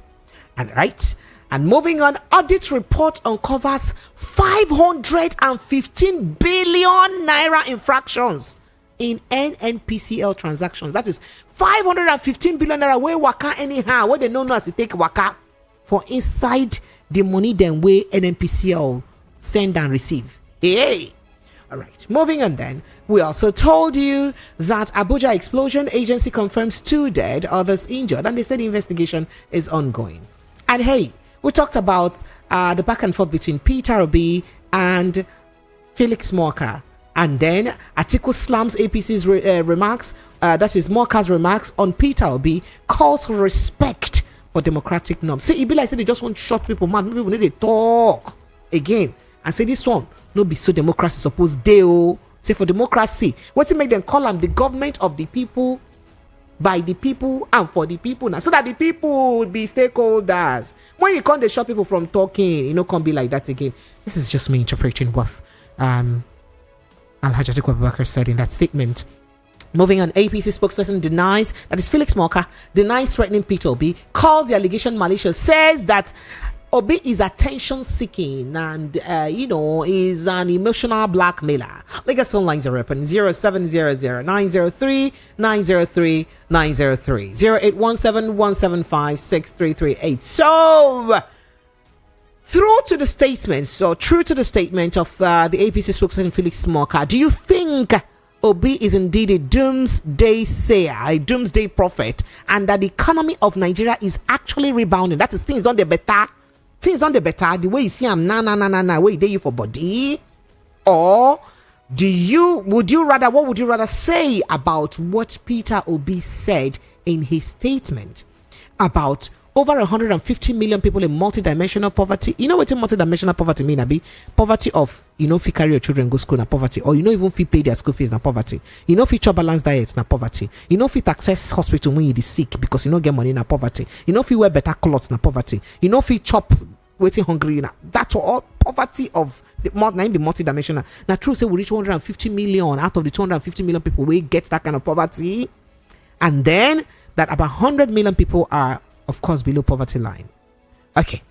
And moving on, audit report uncovers 515 billion naira infractions in NNPCL transactions. That is 515 billion naira where waka anyhow, where they know as to take waka for inside the money then way NNPCL send and receive. Hey! All right, moving on then. We also told you that Abuja explosion agency confirms 2 dead, others injured, and they said the investigation is ongoing. And hey, we talked about the back and forth between Peter Obi and Felix Morka. And then Atiku slams APC's remarks, that is Morka's remarks on Peter Obi, calls for respect for democratic norms. See, it be like say they just want short people, man. People need to talk again and say this one, no be so democracy supposed they say for democracy. What's it make them call them the government of the people, by the people and for the people now, so that the people would be stakeholders. When you can't stop people from talking, can't be like that again. This is just me interpreting what Alhaji Atiku Abubakar said in that statement. Moving on, APC spokesperson denies, that is Felix Morka, denies threatening Peter Obi, calls the allegation malicious, says that Obi is attention seeking and is an emotional blackmailer. Lagos phone lines are open 0700 903 903 903 0817 175 6338. So true to the statement of the APC spokesperson Felix Morka, do you think Obi is indeed a doomsday sayer, a doomsday prophet, and that the economy of Nigeria is actually rebounding? That is, things on the better. Things on the better, the way you see I'm where you for body? Or what would you rather say about what Peter Obi said in his statement about over 150 million people in multidimensional poverty? You know what multidimensional poverty mean, Abi? Poverty of, if you carry your children go school na poverty, or even if you pay their school fees na poverty. If you chop balanced diets na poverty. If you access hospital when you be sick because you don't get money na poverty. If you wear better clothes na poverty. If you chop waiting hungry na. That's all poverty of the multidimensional. Now true say we reach 150 million out of the 250 million people we get that kind of poverty, and then that about 100 million people are of course below poverty line. Okay.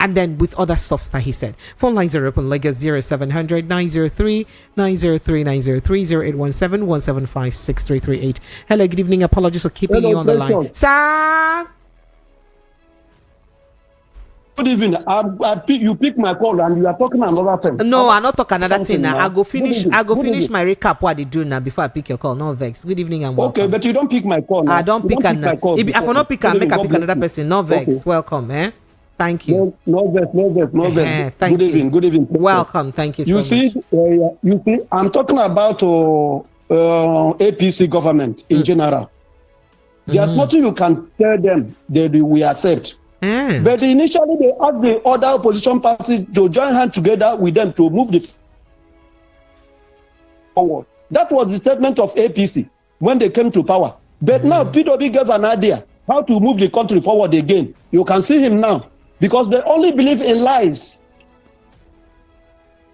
And then with other stuff that he said. Phone lines are open. Lagos 0700 903 903 903 0817 175 6338. Hello, good evening. Apologies for keeping you on the line. Sir. Good evening. You pick my call and you are talking another thing. No, I'm not talking another thing now. I go finish my recap what they do now before I pick your call. No vex. Good evening and welcome. Okay, but you don't pick my call now. I don't pick another. If I not pick and make I pick another person, no vex. Okay. Welcome, Thank you. No vex. Thank you. Good evening. Welcome. Thank you so much. You see, I'm talking about APC government in general. There's nothing you can tell them that we accept. But initially they asked the other opposition parties to join hands together with them to move the forward. That was the statement of APC when they came to power. But now PWB gave an idea how to move the country forward again. You can see him now because they only believe in lies.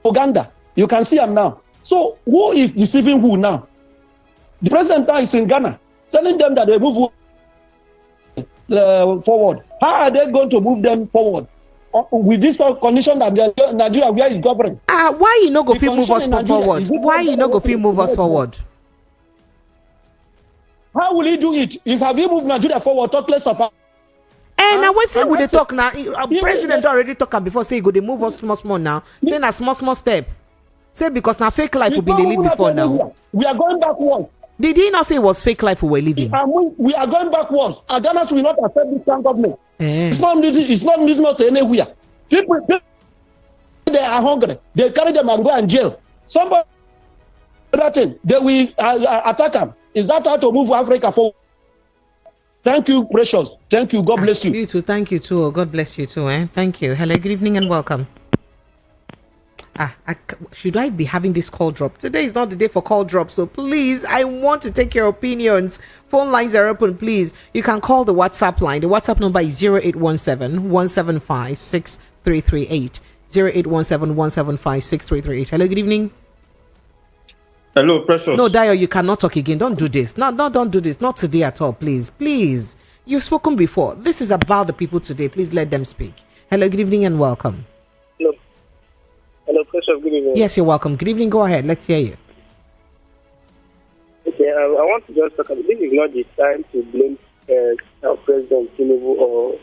Uganda, you can see him now. So who is deceiving who now? The president now is in Ghana telling them that they move forward. How are they going to move them forward with this condition that Nigeria where is governing? Why you no go fit move us forward? Why you no go fit move us forward? How will he do it? If have you moved Nigeria forward, talk less of. Now what's it with the talk now? President already talked before say go they move us small now. Say a small step. Say because now fake life will be lived before now. We are going backwards. Did he not say it was fake life we were living? We are going backwards. Ghana's will not accept this kind of government. It's not business anywhere. People, they are hungry. They carry them and go and jail. Somebody that thing, they will attack them. Is that how to move Africa forward? Thank you, precious. Thank you. God bless you. You too. Thank you too. God bless you too. Thank you. Hello, good evening and welcome. Should I be having this call drop? Today is not the day for call drop, so please, I want to take your opinions. Phone lines are open, please. You can call the WhatsApp line. The WhatsApp number is 0817-175-6338. 0817-175-6338. Hello, good evening. Hello, precious. No, Dio, you cannot talk again. Don't do this. No, don't do this. Not today at all, please. Please. You've spoken before. This is about the people today. Please let them speak. Hello, good evening and welcome. Hello, Precious. Good evening. Yes, you're welcome. Good evening. Go ahead. Let's hear you. Okay, I want to just talk about this. Is not the time to blame our President Tinubu, or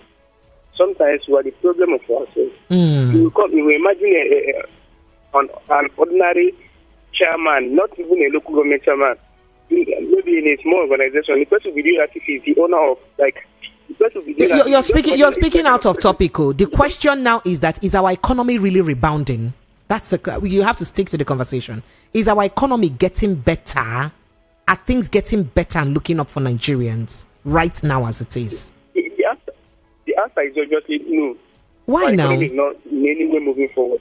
sometimes we are the problem of ourselves. You imagine an ordinary chairman, not even a local government chairman, maybe in a small organization. The person will do that if he's the owner of You're speaking out of topic. The question now is that is our economy really rebounding? You have to stick to the conversation. Is our economy getting better? Are things getting better and looking up for Nigerians right now as it is? The answer is obviously no. Why now? Economy is not in any way moving forward.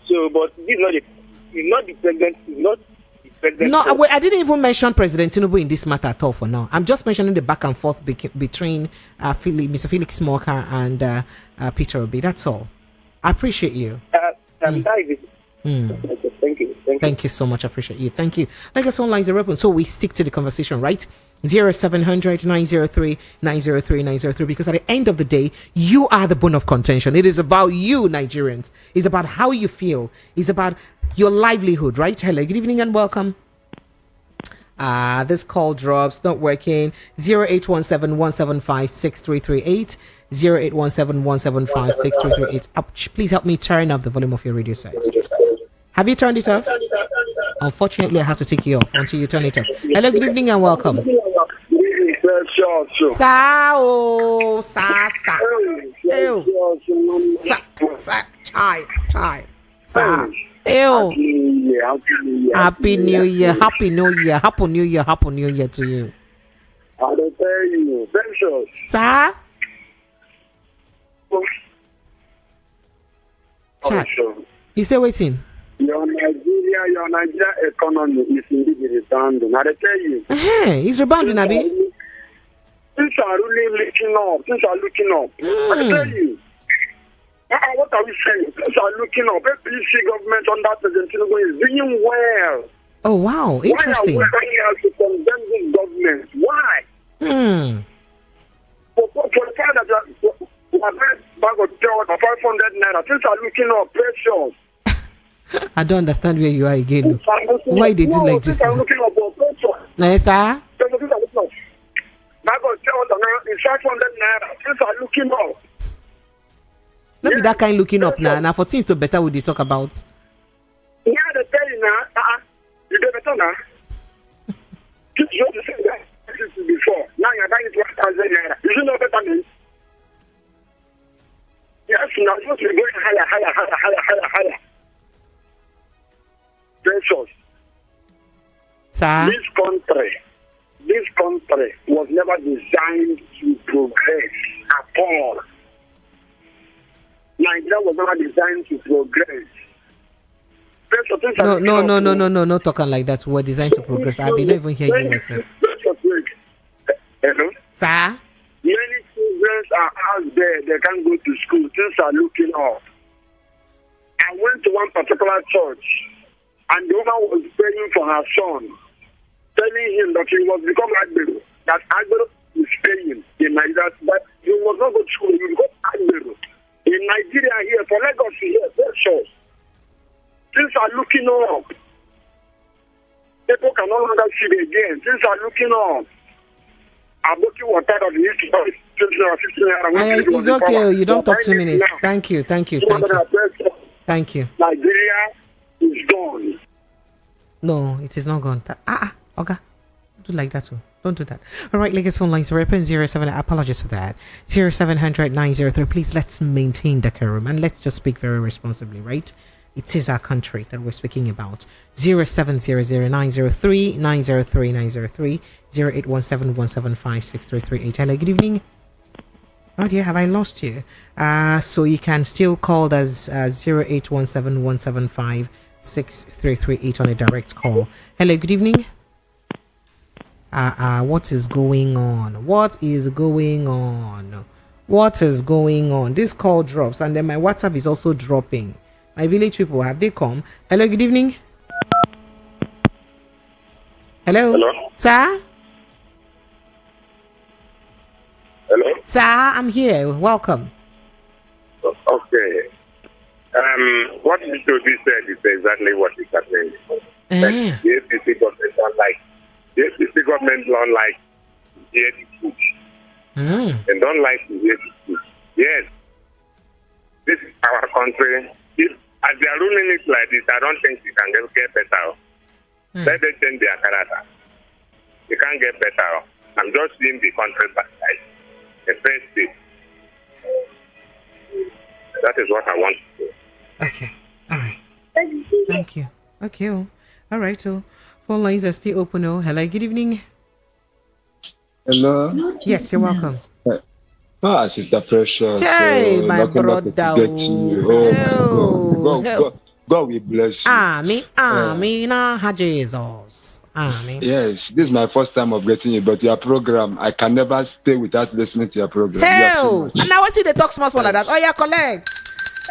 So, but this is not the president. No, I didn't even mention President Tinubu in this matter at all for now. I'm just mentioning the back and forth between Mr. Felix Morka and Peter Obi. That's all. I appreciate you. Thank you so much. I appreciate you. Thank you. I guess phone lines are open, so we stick to the conversation, right? 0700 903 903 903, because at the end of the day, you are the bone of contention. It is about you, Nigerians. It's about how you feel. It's about your livelihood, right? Hello, good evening and welcome. This call drops, not working. 0817-175-6338. 0817-175-6338. Please help me turn up the volume of your radio set. Have you turned it off? Unfortunately, I have to take you off until you turn it off. Hello, good evening and welcome. Happy New Year to you. I don't tell you, precious. Sir? Chat. You say waiting. Your Nigeria economy is indeed rebounding. I tell you. It's rebounding, Abi. Things are really looking up. I tell you. What are we saying? Things are looking up. APC government under President Tinubu is doing well. Oh wow, interesting. Why are we going to condemn this government? Why? For the fact that we are very bag of joy, 500 naira. Things are looking up, precious. I don't understand where you are again. Why did you like this? Things are looking up, precious. Yes, sir. Things are looking up. Bag of joy, 500 naira. Things are looking up. Not be that kind looking up now. Now for things to better, would you talk about? Yeah, they tell you now. You do better now. You have to say that before. Now you're buying it 1,000 naira. You should know better than. Yes, now you're supposed to be going higher. Precious. Sir? This country was never designed to progress at all. Nigeria was never designed to progress. No, talking like that. We're designed to progress. I've been even hearing you myself. Hello? Sir? Many children are out there, they can't go to school. Things are looking up. I went to one particular church, and the woman was praying for her son, telling him that he must become Agbero, that Agbero is paying in Nigeria, but he must not go to school, he will become Agbero. In Nigeria here, for Lagos here, precious. Things are looking up. People can no longer see again. Things are looking up. I'm looking water that we used to buy 15 it's okay. You don't talk 2 minutes. Thank you. Thank you. Nigeria is gone. No, it is not gone. Okay. Don't do like that too. Don't do that. All right, Lagos phone lines are open. 07. I apologize for that. 0700 903. Please, let's maintain decorum and let's just speak very responsibly, right? It is our country that we're speaking about. 0700 903 903 903 0817 175 6338. Hello, good evening. Oh dear, have I lost you? So you can still call us 0817 175 6338 on a direct call. Hello, good evening. What is going on? What is going on? This call drops and then my WhatsApp is also dropping. My village people, have they come? Hello, good evening. Hello? Sir? Hello? Sir, I'm here. Welcome. Okay. What Mr. Obi said is exactly what is happening. The APC government don't like the Atiku. They don't like the Atiku. Yes. This is our country. As they are ruling it like this, I don't think it can get better. Let them change their character. It can't get better. I'm just seeing the country back like the first state. That is what I want to do. Okay. All right. Thank you. Okay. All right. So, phone lines are still open. Hello. Good evening. Hello. Yes, you're welcome. Sister Precious. Hey, my brother. God will bless you. Amen. Jesus. Amen. Yes, this is my first time of getting you, but your program, I can never stay without listening to your program. Hell. Now I see the talk small like that. Oh, yeah, collect.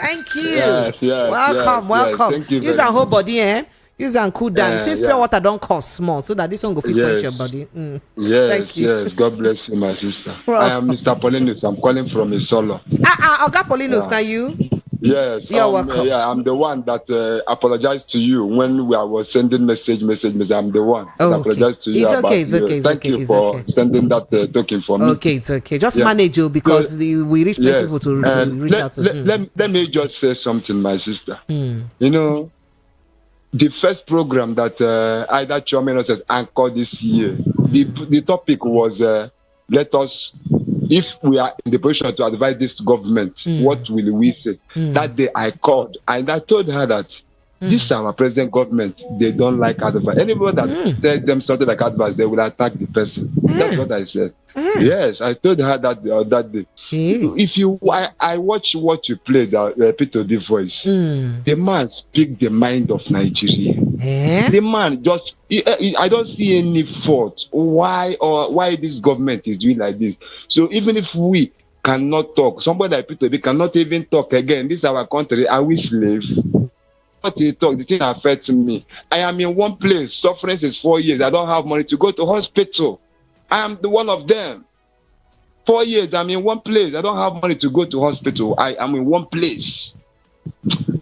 Thank you. Yes. Welcome. Thank you. Use our whole body, Use and cool down. Since pure water don't cost small, so that this one go fit quench your body. Yes. God bless you, my sister. I am Mr. Paulinus. I'm calling from Isolo. Oga Paulinus, now you? Yes. You're welcome. I'm the one that apologized to you when I was sending message. I'm the one that apologized to you. It's okay. Thank you for sending that token for me. Okay, it's okay. Just manage you because we reach people to reach out to. Let me just say something, my sister. You know, the first program that either Chairman says anchored this year, the topic was let us, if we are in the position to advise this government, what will we say? That day I called and I told her that this is our present government, they don't like advice. Anybody that tells them something like advice, they will attack the person. That's what I said. Yes, I told her that day. If I watch what you played, Peter D voice. The man speak the mind of Nigeria. The man just, I don't see any fault why this government is doing like this. So even if we cannot talk, somebody like Peter B cannot even talk again. This is our country. Are we slaves? What you talk, the thing affects me. I am in one place, suffering since 4 years. I don't have money to go to hospital. I am the one of them. 4 years, I'm in one place. I don't have money to go to hospital. I am in one place.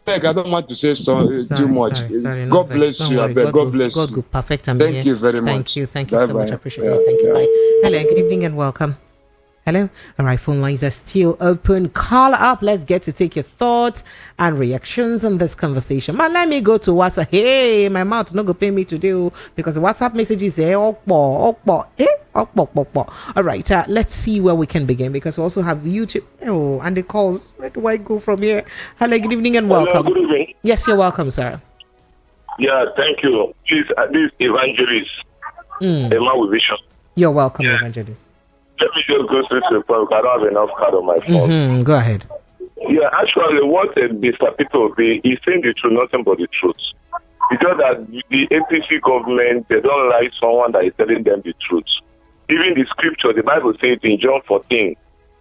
I don't want to say too much. Sorry, God bless you. God bless you. God good. Perfect. Thank you very much. Thank you so much. I appreciate it. Thank you. Bye. Hello, good evening and welcome. Hello. All right, phone lines are still open. Call up. Let's get to take your thoughts and reactions on this conversation. Man, let me go to WhatsApp. Hey, my mouth not go pay me to do because the WhatsApp message is there. All right, let's see where we can begin because we also have YouTube. Oh, and the calls. Where do I go from here? Hello, good evening and welcome. Hello, good evening. Yes, you're welcome, sir. Yeah, thank you. Please, this evangelist, Emma with vision. You're welcome, evangelist. Let me just go straight to the point. I don't have enough card on my phone. Go ahead. Yeah, actually, what Mr. Peter Obi is saying the truth, nothing but the truth. Because that the APC government, they don't like someone that is telling them the truth. Even the scripture, the Bible says in John 14,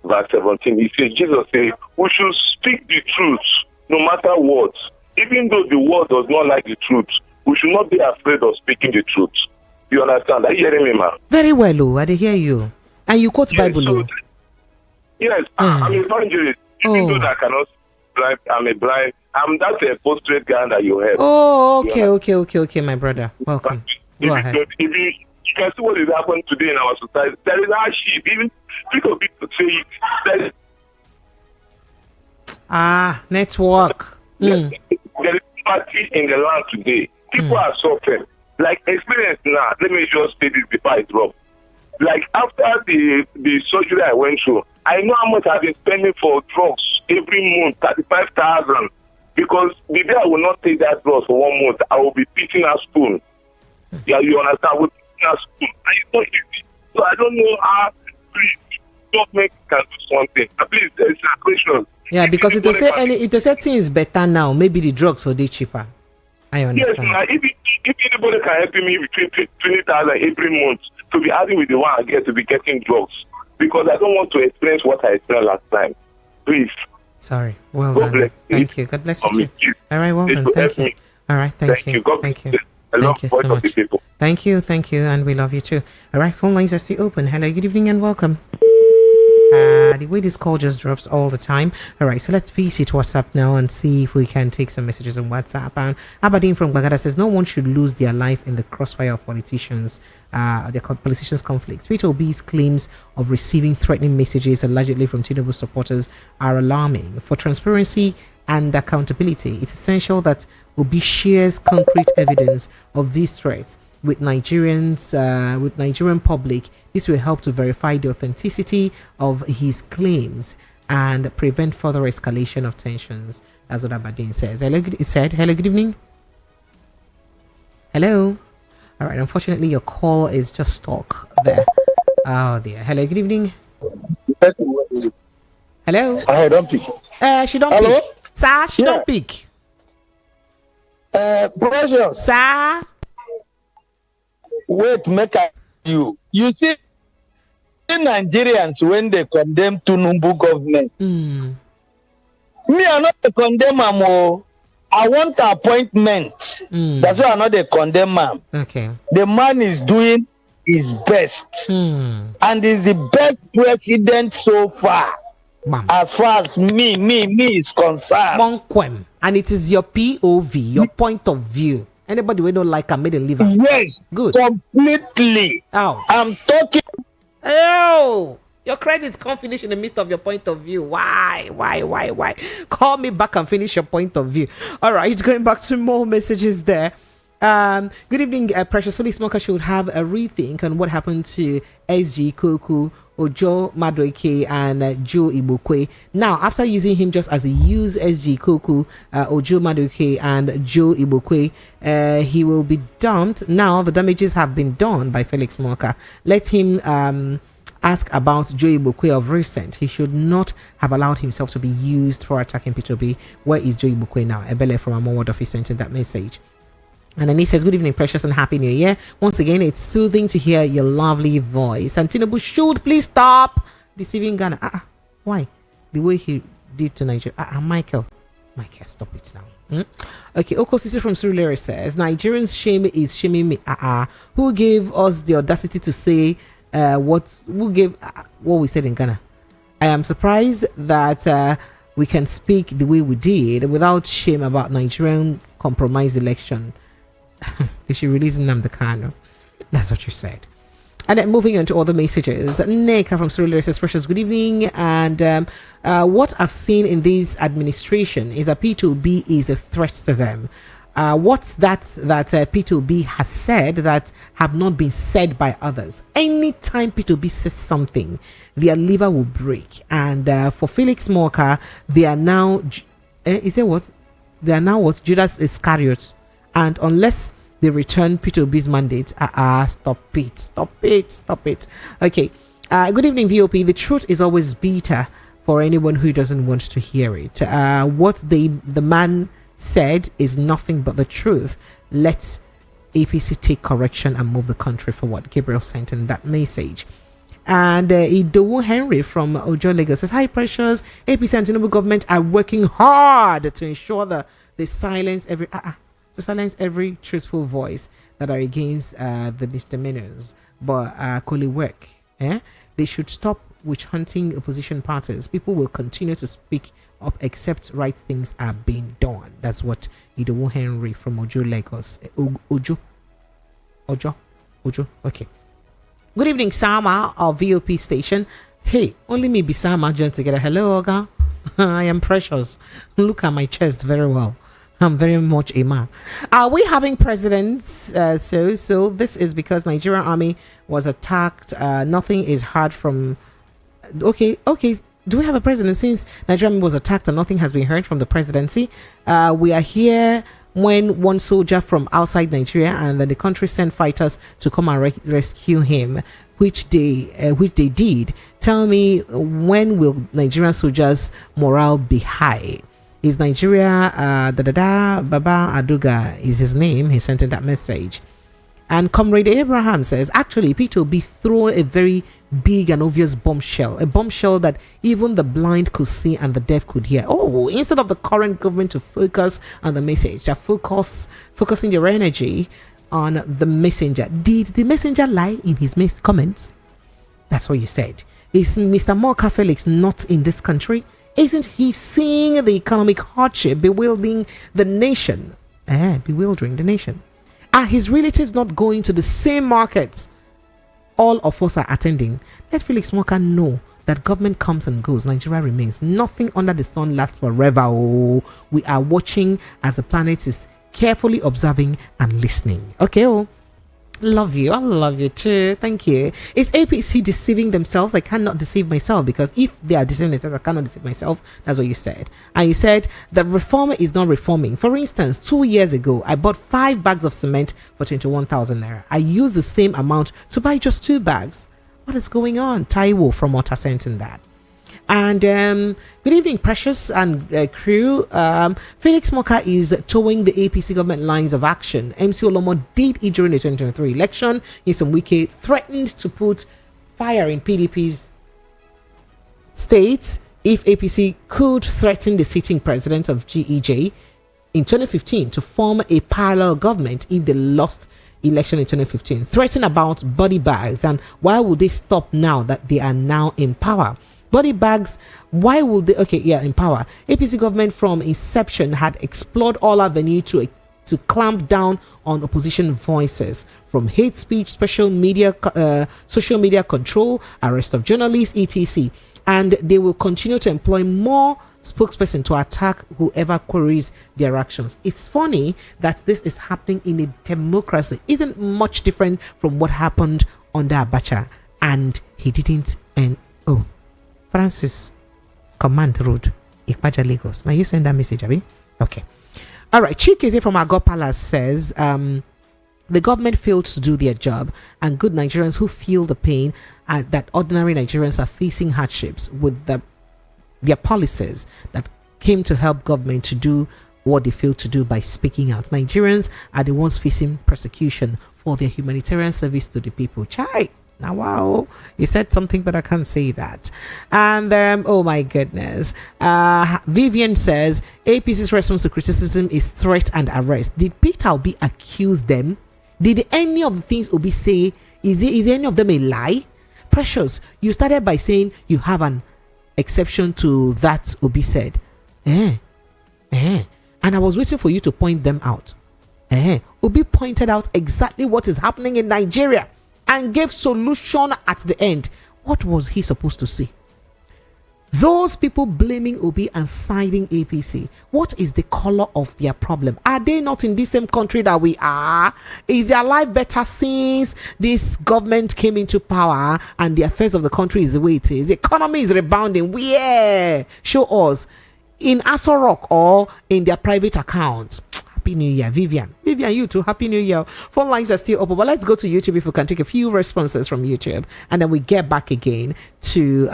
verse 17, it says, Jesus says, we should speak the truth no matter what. Even though the world does not like the truth, we should not be afraid of speaking the truth. You understand? Are you hearing me, man? Very well, Lou. I hear you. And you quote Bible, Lou. Yes, I'm an evangelist. Even though I cannot blind, I'm a blind. I'm that post-trade guy that you have. Oh, okay, my brother. Welcome. Go ahead. If you can see what is happening today in our society. There is hardship. Even people say it. Network. There is poverty in the land today. People are suffering. Like experience now. Let me just say this before I drop. Like after the surgery I went through, I know how much I've been spending for drugs every month, 35,000. Because the day I will not take that drugs for 1 month, I will be picking a spoon. Yeah, you understand? I will be picking a spoon. And it's not easy. So I don't know how government can do something. Please, there's a question. Yeah, because it say things better now. Maybe the drugs will be cheaper. I understand. Yes, now, if anybody can help me between 20,000 every month to be adding with the one I get to be getting drugs, because I don't want to experience what I experienced last time. Please. Sorry. Well done. Thank you. God bless you. All right. Well done. Thank you. All right. Thank you. Thank you. Thank you so much. Thank you. And we love you too. All right. Phone lines are still open. Hello. Good evening and welcome. The way this call just drops all the time. All right, so let's visit WhatsApp now and see if we can take some messages on WhatsApp. And Aberdeen from Bagada says no one should lose their life in the crossfire of politicians. Politicians' conflicts. Peter Obi's claims of receiving threatening messages allegedly from Tinubu supporters are alarming. For transparency and accountability, it's essential that Obi shares concrete evidence of these threats with Nigerian public. This will help to verify the authenticity of his claims and prevent further escalation of tensions. That's what Aberdeen says. Hello, good evening. Hello. All right, unfortunately, your call is just stuck there. Oh, dear. Hello, good evening. Hello. I don't pick. She don't pick. Sir, she don't pick. Precious. Sir. Wait, make you. You see, Nigerians, when they condemn Tinubu government, me, I not condemn them. I want appointment. That's why I not they condemn him. Okay. The man is doing his best, and is the best president so far. As far as me is concerned. And it is your POV, your point of view. Anybody we don't like, I made a liver. Yes, good. Completely. Oh, I'm talking. Oh, your credits can't finish in the midst of your point of view. Why? Call me back and finish your point of view. All right, going back to more messages there. Good evening, Precious. Felix Morka should have a rethink on what happened to SG Koku, Ojo Madoike, and Joe Ibokwe. Now, after using him just as a use SG Koku, Ojo Madoike, and Joe Ibokwe, he will be dumped. Now, the damages have been done by Felix Morka. Let him ask about Joe Ibokwe of recent. He should not have allowed himself to be used for attacking P2B. Where is Joe Ibokwe now? Ebele from Amon Office sent in that message. And then he says, good evening, Precious, and Happy New Year. Once again, it's soothing to hear your lovely voice. And Tinubu should please stop deceiving Ghana. Why? The way he did to Nigeria. Michael, stop it now. Okay, Okosisi from Surulere says, Nigerians' shame is shaming me. Who gave us the audacity to say what we said in Ghana. I am surprised that we can speak the way we did without shame about Nigerian compromise election. They should release Nnamdi Kanu. That's what you said. And then moving on to other messages. Neka from Surulere says, Precious, good evening. And what I've seen in this administration is that P2B is a threat to them. What's that P2B has said that have not been said by others? Anytime P2B says something, their liver will break. And for Felix Morka, they are now, is it what? They are now what? Judas Iscariot. And unless they return P2B's mandate, stop it. Okay. Good evening, VOP. The truth is always bitter for anyone who doesn't want to hear it. What the man said is nothing but the truth. Let APC take correction and move the country forward. Gabriel sent in that message. And Idowu Henry from Ojo, Lagos says, Hi, Precious. APC and Tinubu government are working hard to ensure that they silence every truthful voice that are against the misdemeanors. But call work. They should stop witch hunting opposition parties. People will continue to speak up except right things are being done. That's what Idowu Henry from Ojo, Lagos. Ojo. Okay. Good evening, Sama of VOP station. Hey, only me be Sama join together. Hello, Oga. I am Precious. Look at my chest very well. I'm very much a man. Are we having presidents? So this is because Nigerian army was attacked. Nothing is hard from. Okay. Do we have a president since Nigerian army was attacked and nothing has been heard from the presidency? We are here when one soldier from outside Nigeria and then the country sent fighters to come and rescue him, which they did. Tell me, when will Nigerian soldiers' morale be high? Is Nigeria Baba Aduga is his name? He sent in that message. And Comrade Abraham says, actually, P2B threw a very big and obvious bombshell, a bombshell that even the blind could see and the deaf could hear. Oh, instead of the current government to focus on the message, they're focusing their energy on the messenger. Did the messenger lie in his comments? That's what you said. Is Mr. Morka Felix not in this country? Isn't he seeing the economic hardship bewildering the nation? Are his relatives not going to the same markets all of us are attending? Let Felix Morka know that government comes and goes. Nigeria remains. Nothing under the sun lasts forever. Oh, we are watching as the planet is carefully observing and listening. Okay, love you. I love you too. Thank you. Is APC deceiving themselves? I cannot deceive myself, because if they are deceiving themselves, I cannot deceive myself. That's what you said. And you said the reformer is not reforming. For instance, 2 years ago, I bought 5 bags of cement for 21,000 naira. I used the same amount to buy just 2 bags. What is going on? Taiwo from Ota sent in that. And good evening, Precious and crew. Felix Morka is towing the APC government lines of action. MC Olomo did it during the 2023 election. Nyesom Wike threatened to put fire in PDP's states if APC could threaten the sitting president of GEJ in 2015 to form a parallel government if they lost election in 2015. Threaten about body bags, and why would they stop now that they are now in power? Body bags, why would they? In power. APC government from inception had explored all avenue to clamp down on opposition voices, from hate speech, social media control, arrest of journalists, etc. And they will continue to employ more spokesperson to attack whoever queries their actions. It's funny that this is happening in a democracy. Isn't much different from what happened under Abacha, and he didn't. And Francis, Command Road, Ikpaja, Lagos. Now you send that message, Abi? Okay. All right. Chikeze from Agor Palace says, the government failed to do their job, and good Nigerians who feel the pain that ordinary Nigerians are facing hardships with their policies that came to help government to do what they failed to do by speaking out. Nigerians are the ones facing persecution for their humanitarian service to the people. Chai! Now, wow, you said something, but I can't say that. And oh my goodness. Vivian says, APC's response to criticism is threat and arrest. Did Peter Obi accuse them? Did any of the things Obi say, is any of them a lie? Precious, you started by saying you have an exception to that Obi said. And I was waiting for you to point them out. Obi pointed out exactly what is happening in Nigeria and gave solution at the end. What was he supposed to say? Those people blaming Obi and siding APC, what is the color of their problem? Are they not in the same country that we are? Is their life better since this government came into power and the affairs of the country is the way it is? The economy is rebounding. Where? Show us. In Aso Rock or in their private accounts. Happy New Year, Vivian. Vivian, you too. Happy New Year. Phone lines are still open, but let's go to YouTube if we can take a few responses from YouTube, and then we get back again to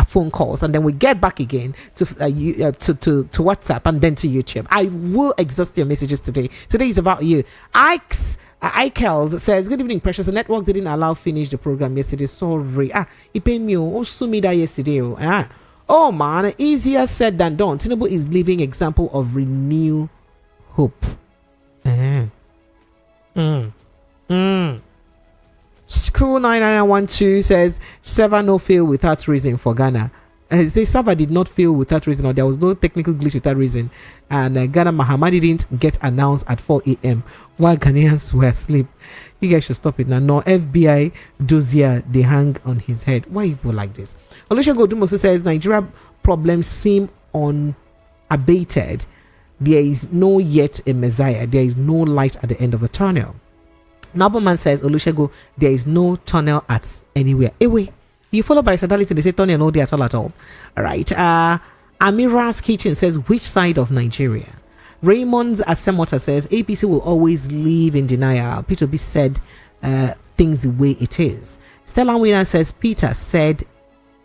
phone calls, and then we get back again to WhatsApp, and then to YouTube. I will exhaust your messages today. Today is about you. Ikels says, good evening, Precious. The network didn't allow finish the program yesterday. Sorry. It paid me. Also me that yesterday. Oh man, easier said than done. Tinubu is living example of renew hope. School 9912 says server no fail without reason for Ghana. Say server did not fail without reason, or there was no technical glitch without reason, and Ghana Mahama didn't get announced at 4 a.m. while Ghanaians were asleep. You guys should stop it now. No FBI dossier they hang on his head. Why people like this? Olusegun Odumosu says Nigeria problems seem unabated. There is no yet a messiah. There is no light at the end of the tunnel. Nobleman says, Olusegun, there is no tunnel at anywhere. Anyway, you follow by Sadality, they say tunnel no there at all. All right. Amira's Kitchen says, which side of Nigeria? Raymond's Asemota says, APC will always live in denial. Peter B said things the way it is. Stella Winner says, Peter said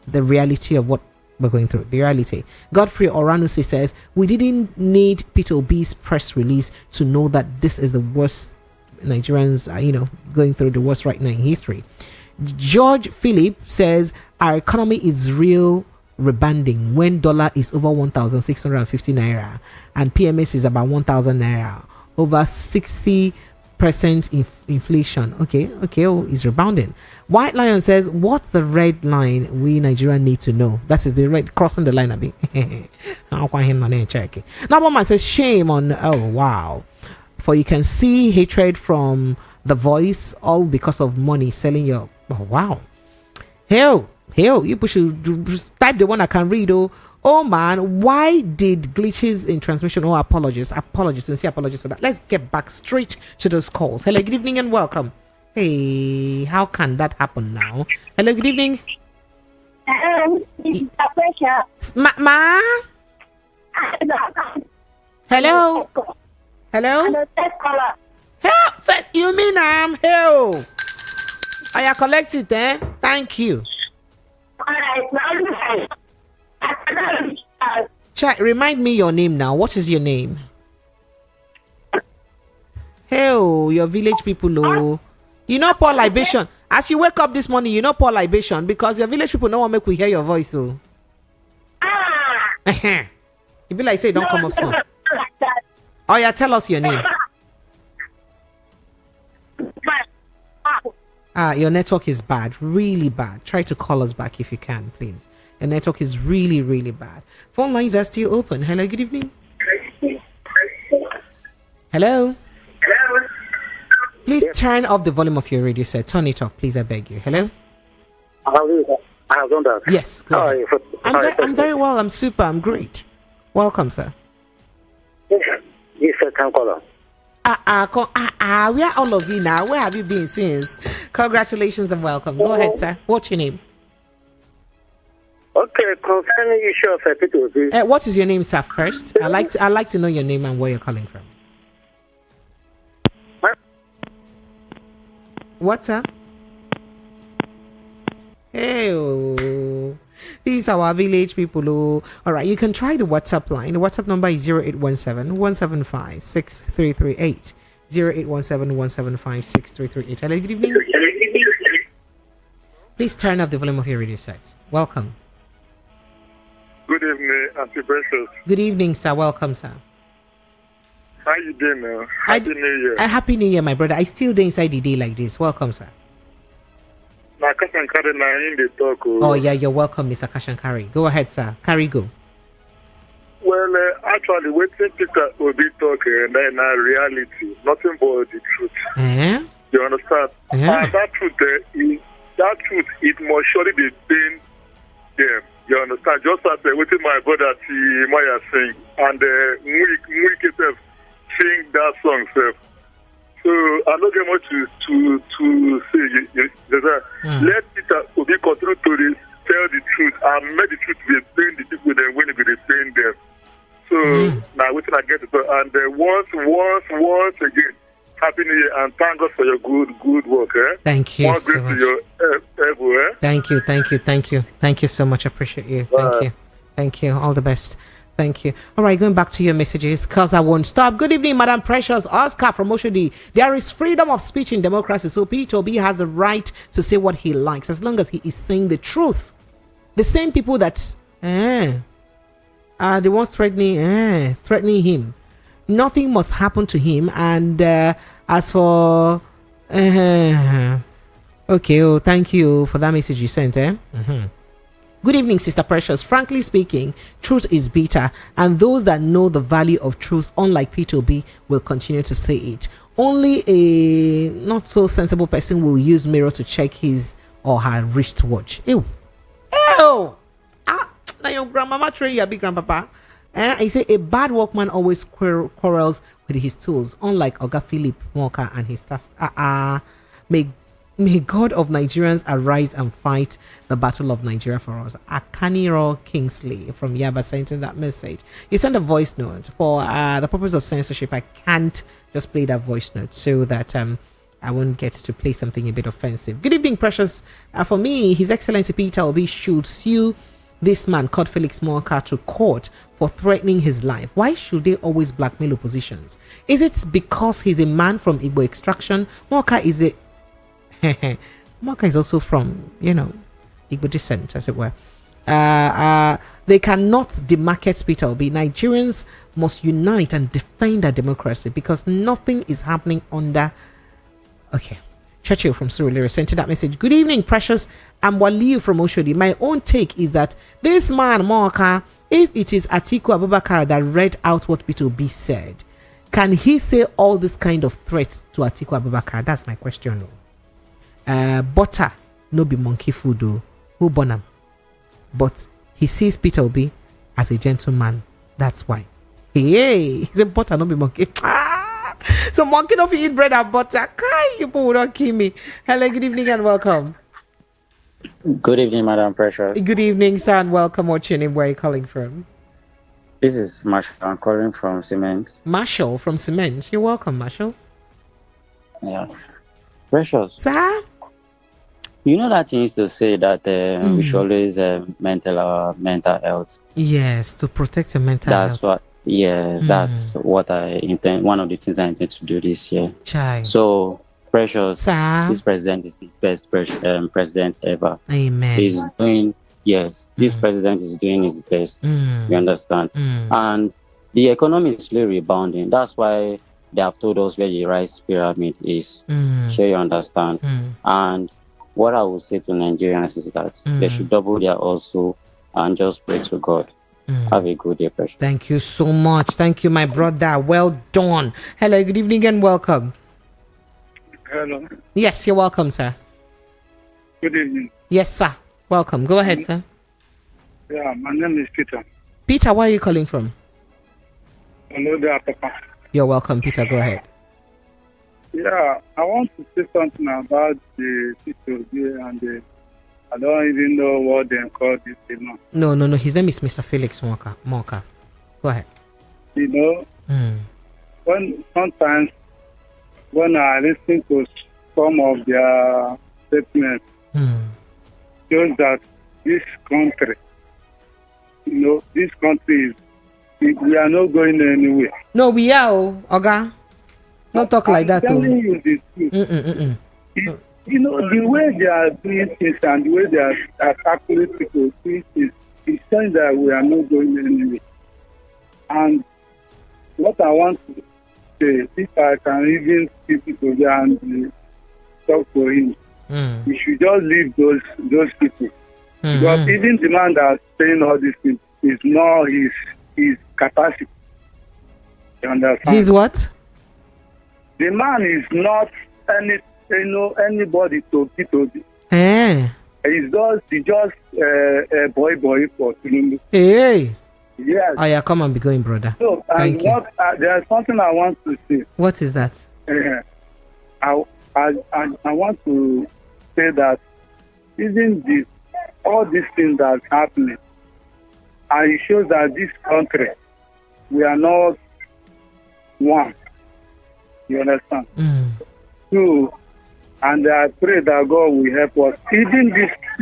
the reality of what we're going through. The reality. Godfrey Oranusi says, we didn't need Peter Obi's press release to know that this is the worst. Nigerians are, going through the worst right now in history. George Philip says, our economy is real rebounding when dollar is over 1,650 naira and PMS is about 1,000 naira, over 60% inflation. Okay, is rebounding. White Lion says, what's the red line we Nigerians need to know? That is the red crossing the line. Now one man says, shame on, oh wow, for you can see hatred from the voice, all because of money selling your, oh wow. Hell, you should type the one I can read. Oh man, why did glitches in transmission? Oh, sincere apologies for that. Let's get back straight to those calls. Hello, good evening and welcome. Hey, how can that happen now? Hello, good evening. Ma? Hello? Hello? First, you mean hell? I collect it, eh? Thank you. Chat, remind me your name now. What is your name? Hell, your village people, oh. You know pour libation. As you wake up this morning, you know pour libation because your village people no one make we hear your voice, oh. You be like, say, don't come up small. Oh yeah, tell us your name. Your network is bad, really bad. Try to call us back if you can, please. Your network is really, really bad. Phone lines are still open. Hello, good evening. Hello. Please turn off the volume of your radio set. Turn it off, please. I beg you. Hello. I have done that. Yes. Go ahead. I'm very well. I'm super. I'm great. Welcome, sir. Yes, sir. Can caller. Where all of you now? Where have you been since? Congratulations and welcome. Go ahead, sir. What's your name? Okay, concerning issue of Peter. What is your name, sir? First, I like to know your name and where you're calling from. What's up? Hey, these are our village people. Oh. All right, you can try the WhatsApp line. The WhatsApp number is 0817-175-6338. 0817-175-6338. Hello, good evening. Please turn up the volume of your radio set. Welcome. Good evening, Auntie Precious. Good evening, sir. Welcome, sir. How you doing now? Happy New Year. Happy New Year, my brother. I still do inside the day like this. Welcome, sir. na Kashankari na in the talk. Oh yeah, you're welcome, Mr. Kashankari. Go ahead, sir. Carry go. Well, actually, waiting Peter Obi talk and then reality, nothing but the truth. You understand? And that truth, it must surely be pain them. You understand? Just as waiting my brother Maya sing and Mwike self sing that song self. So I don't get much to say. Let Peter Obi continue to tell the truth and make the truth be pain the people then when it be pain them. So now we can get it. And once again, Happy New Year and thank God for your good work. Thank you More so much. to your everywhere. Thank you so much. I appreciate you. Thank you. All the best. Thank you. All right, going back to your messages, because I won't stop. Good evening, Madam Precious. Oscar from Oshodi. There is freedom of speech in democracy, so Peter Obi has the right to say what he likes as long as he is saying the truth. The same people that are the ones threatening him. Nothing must happen to him. And as for okay, thank you for that message you sent. Good evening, Sister Precious. Frankly speaking, truth is bitter, and those that know the value of truth, unlike P2B, will continue to say it. Only a not so sensible person will use mirror to check his or her wristwatch. Ew. Now your grandmama train your big grandpapa. I say a bad workman always quarrels with his tools, unlike Oga Philip Morka and his task. May God of Nigerians arise and fight the battle of Nigeria for us. Akaniro Kingsley from Yaba sent in that message. You sent a voice note. For the purpose of censorship, I can't just play that voice note so that I won't get to play something a bit offensive. Good evening, Precious. For me, His Excellency Peter Obi should sue this man called Felix Morka to court for threatening his life. Why should they always blackmail oppositions? Is it because he's a man from Igbo extraction? Morka is also from, Igbo descent, as it were. They cannot demarket Peter Obi. Nigerians must unite and defend our democracy because nothing is happening under. Okay. Churchill from Surulere sent that message. Good evening, Precious. I'm Waliu from Oshodi. My own take is that this man, Morka, if it is Atiku Abubakar that read out what Peter Obi said, can he say all this kind of threats to Atiku Abubakar? That's my question. Butter no be monkey food though. Who born him? But he sees Peter Obi as a gentleman. That's why. Hey, he's a butter no be monkey. So monkey don't eat bread and butter. People will not kill me. Hello, good evening and welcome. Good evening, Madam Precious. Good evening, sir, and welcome. What's your name? Where are you calling from? This is Marshall. I'm calling from Cement. Marshall from Cement. You're welcome, Marshall. Yeah. Precious. Sir? You know that thing used to say that we should always mental health. Yes, to protect your mental health. That's what I intend. One of the things I intend to do this year. Chai. So, Precious, sir? This president is the best president ever. Amen. He's doing, this president is doing his best. You understand? And the economy is really rebounding. That's why they have told us where the rice pyramid is. Sure, you understand? And what I will say to Nigerians is that they should double their also and just pray to God. Have a good day, Precious. Thank you so much. Thank you, my brother. Well done. Hello, good evening and welcome. Hello. Yes, you're welcome, sir. Good evening. Yes, sir. Welcome. Go ahead, sir. Yeah, my name is Peter. Peter, where are you calling from? Hello there, Papa. You're welcome, Peter. Go ahead. Yeah, I want to say something about the people here and I don't even know what they call this thing. No. His name is Mr. Felix Morka. Go ahead. Sometimes when I listen to some of their statements, shows that this country, we are not going anywhere. No, we are, Oga. Don't talk like that. I'm telling you the truth. The way they are doing things and the way they are tackling people, is showing that we are not going anywhere. And what I want to say, if I can even speak to them and talk to him, he should just leave those people. Because even the man that's saying all these things is not his capacity. You understand? He's what? The man is not anybody to be. He's just a boy for Tinubu. Hey. Yes. Oh yeah, come on, be going, brother. So, thank you. There's something I want to say. What is that? I want to say that even all these things that's happening, and it shows that this country, we are not one. You understand? Two, and I pray that God will help us. Even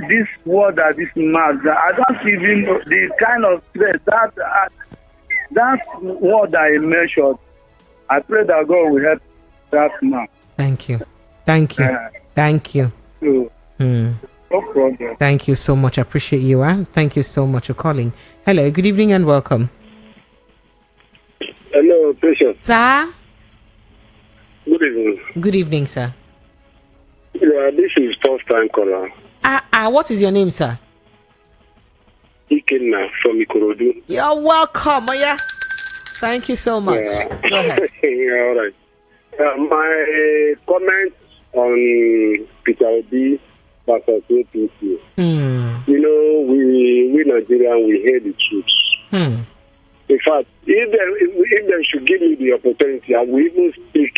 this word that this man, I don't even know the kind of stress that word that he mentioned. I pray that God will help that man. Thank you. Thank you. So, no problem. Thank you so much. I appreciate you. Thank you so much for calling. Hello, good evening and welcome. Hello, Patience. Sir? Good evening. Good evening, sir. Yeah, this is first time caller. What is your name, sir? Ikenna from Ikorodu. You're welcome. Yeah. Thank you so much. Yeah. Go ahead. Yeah, all right. My comment on Peter Obi versus APC. You know, we Nigerians, we hear the truth. In fact, if they should give me the opportunity, I will even speak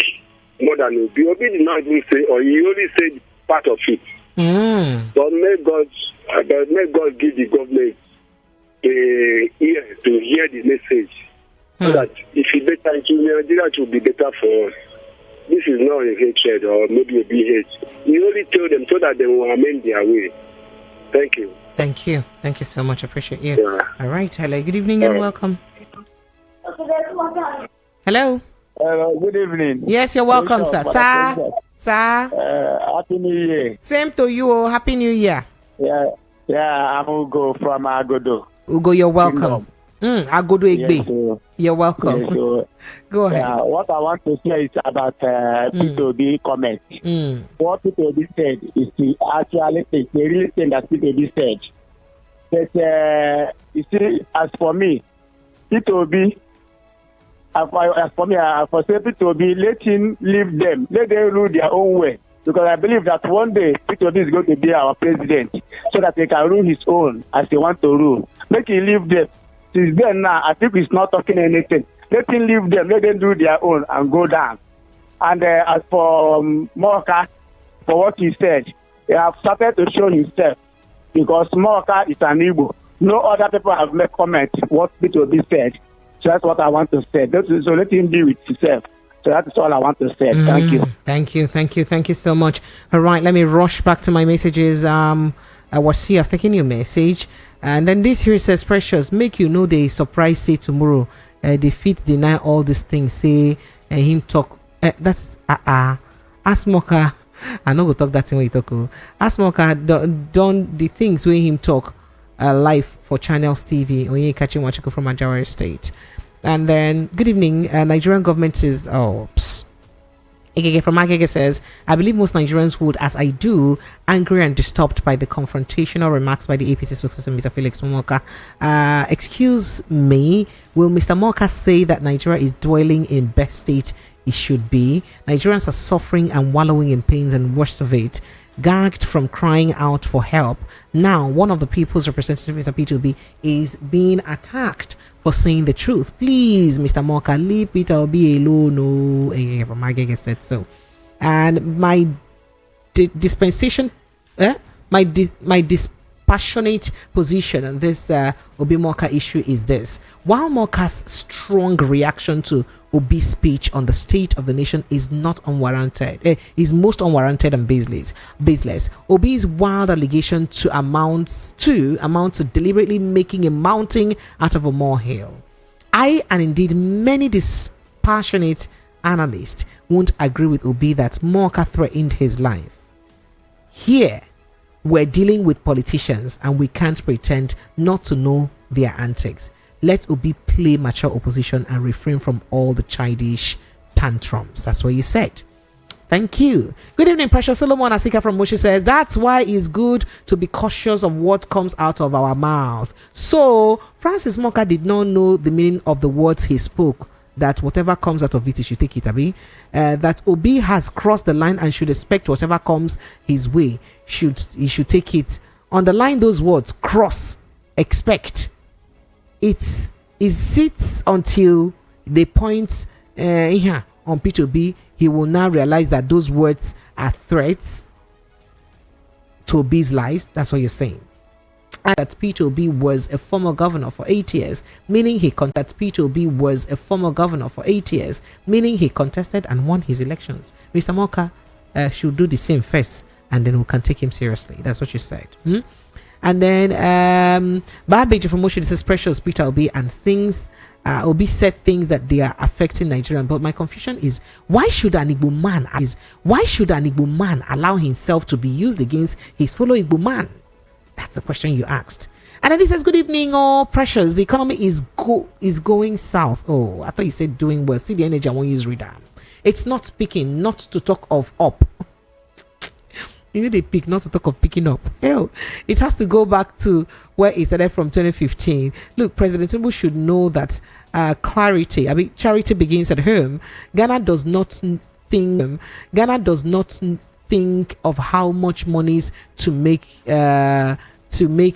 more than Obi. Obi did not even say, or he only said part of it. But may God give the government a ear to hear the message, so that if it better, Nigeria, it will be better for us. This is not a hatred or maybe a BH. We only tell them so that they will amend their way. Thank you. Thank you. Thank you so much. I appreciate you. Yeah. All right. Hello. Good evening and welcome. Hello. Good evening. Yes, you're welcome, sir. Sir. Happy New Year. Same to you. Happy New Year. Yeah. I'm Ugo from Agodo. Ugo, you're welcome. Agodo Egbe. You're welcome. Yes, Go ahead. What I want to say is about P2B comment. What P2B said is the real thing that P2B said. But you see, as for me, P2B, as for me, I say P2B, let him leave them. Let them rule their own way. Because I believe that one day P2B is going to be our president, so that he can rule his own as he wants to rule. Make him leave them. Since then now, I think he's not talking anything. Let him leave them. Let them do their own and go down. And as for Morka, for what he said, he has started to show himself, because Morka is an Igbo. No other people have made comment what P2B said. So that's what I want to say. So let him be with himself. So that's all I want to say. Thank you. Thank you so much. All right, let me rush back to my messages. I was here taking your message. And then this here says, Precious, make you know the surprise say tomorrow. Defeat, deny all these things. Say him talk. That's ask Morka. I know go talk that thing when you talk. Ask Morka done the things where him talk live for Channels TV. Or you catching what you go from Majawari State. And then good evening. Nigerian government is Agege from Agege says, I believe most Nigerians would, as I do, angry and disturbed by the confrontational remarks by the APC spokesperson, Mr. Felix Morka. Excuse me, will Mr. Morka say that Nigeria is dwelling in best state it should be? Nigerians are suffering and wallowing in pains, and worst of it, gagged from crying out for help. Now, one of the people's representatives, Mr. P2B, is being attacked for saying the truth. Please, Mr. Morka, leave Peter Obi alone. No, Magege said so. And my dispensation, my dispassionate position on this Obi Morka issue is this: while Morka's strong reaction to Obi's speech on the state of the nation is not unwarranted, is most unwarranted and baseless. Obi's wild allegation to amount to deliberately making a mountain out of a molehill. I, and indeed many dispassionate analysts, won't agree with Obi that Morka threatened his life. Here, we're dealing with politicians and we can't pretend not to know their antics. Let Obi play mature opposition and refrain from all the childish tantrums. That's what you said. Thank you. Good evening, Precious. Solomon Asika from Moshi says, that's why it's good to be cautious of what comes out of our mouth. So, Francis Morka did not know the meaning of the words he spoke, that whatever comes out of it, he should take it, Abi. That Obi has crossed the line and should expect whatever comes his way. He should take it. Underline those words, cross, expect. It sits until they point on P2B. He will now realize that those words are threats to Obi's lives. That's what you're saying. And that P2B was a former governor for 8 years, meaning he contested and won his elections. Mr. Morka should do the same first, and then we can take him seriously. That's what you said. And then Babeji from Moshi, this is Precious Peter Obi, and things Obi said things that they are affecting Nigerian. But my confusion is, why should an Igbo man allow himself to be used against his fellow Igbo man? That's the question you asked. And then he says, good evening, all Precious. The economy is going south. Oh, I thought you said doing well. See the energy, I won't use reader. It's not speaking, not to talk of up. You need a pick, not to talk of picking up. Hell, it has to go back to where it started from 2015. Look, President Tinubu should know that charity begins at home. Ghana does not think of how much monies to make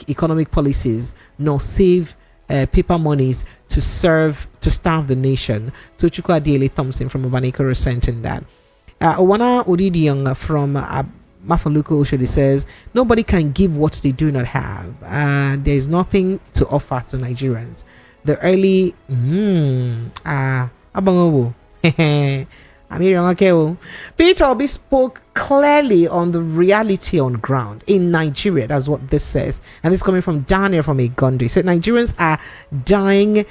economic policies, nor save paper monies to starve the nation. Tochukwu Adele Thompson from Obaneko resenting that. Owana Odidiyong from Mafaluko Oshodi says, nobody can give what they do not have. There is nothing to offer to Nigerians. The early Peter Obi spoke clearly on the reality on ground in Nigeria. That's what this says. And this is coming from Daniel from Egondo. He said Nigerians are dying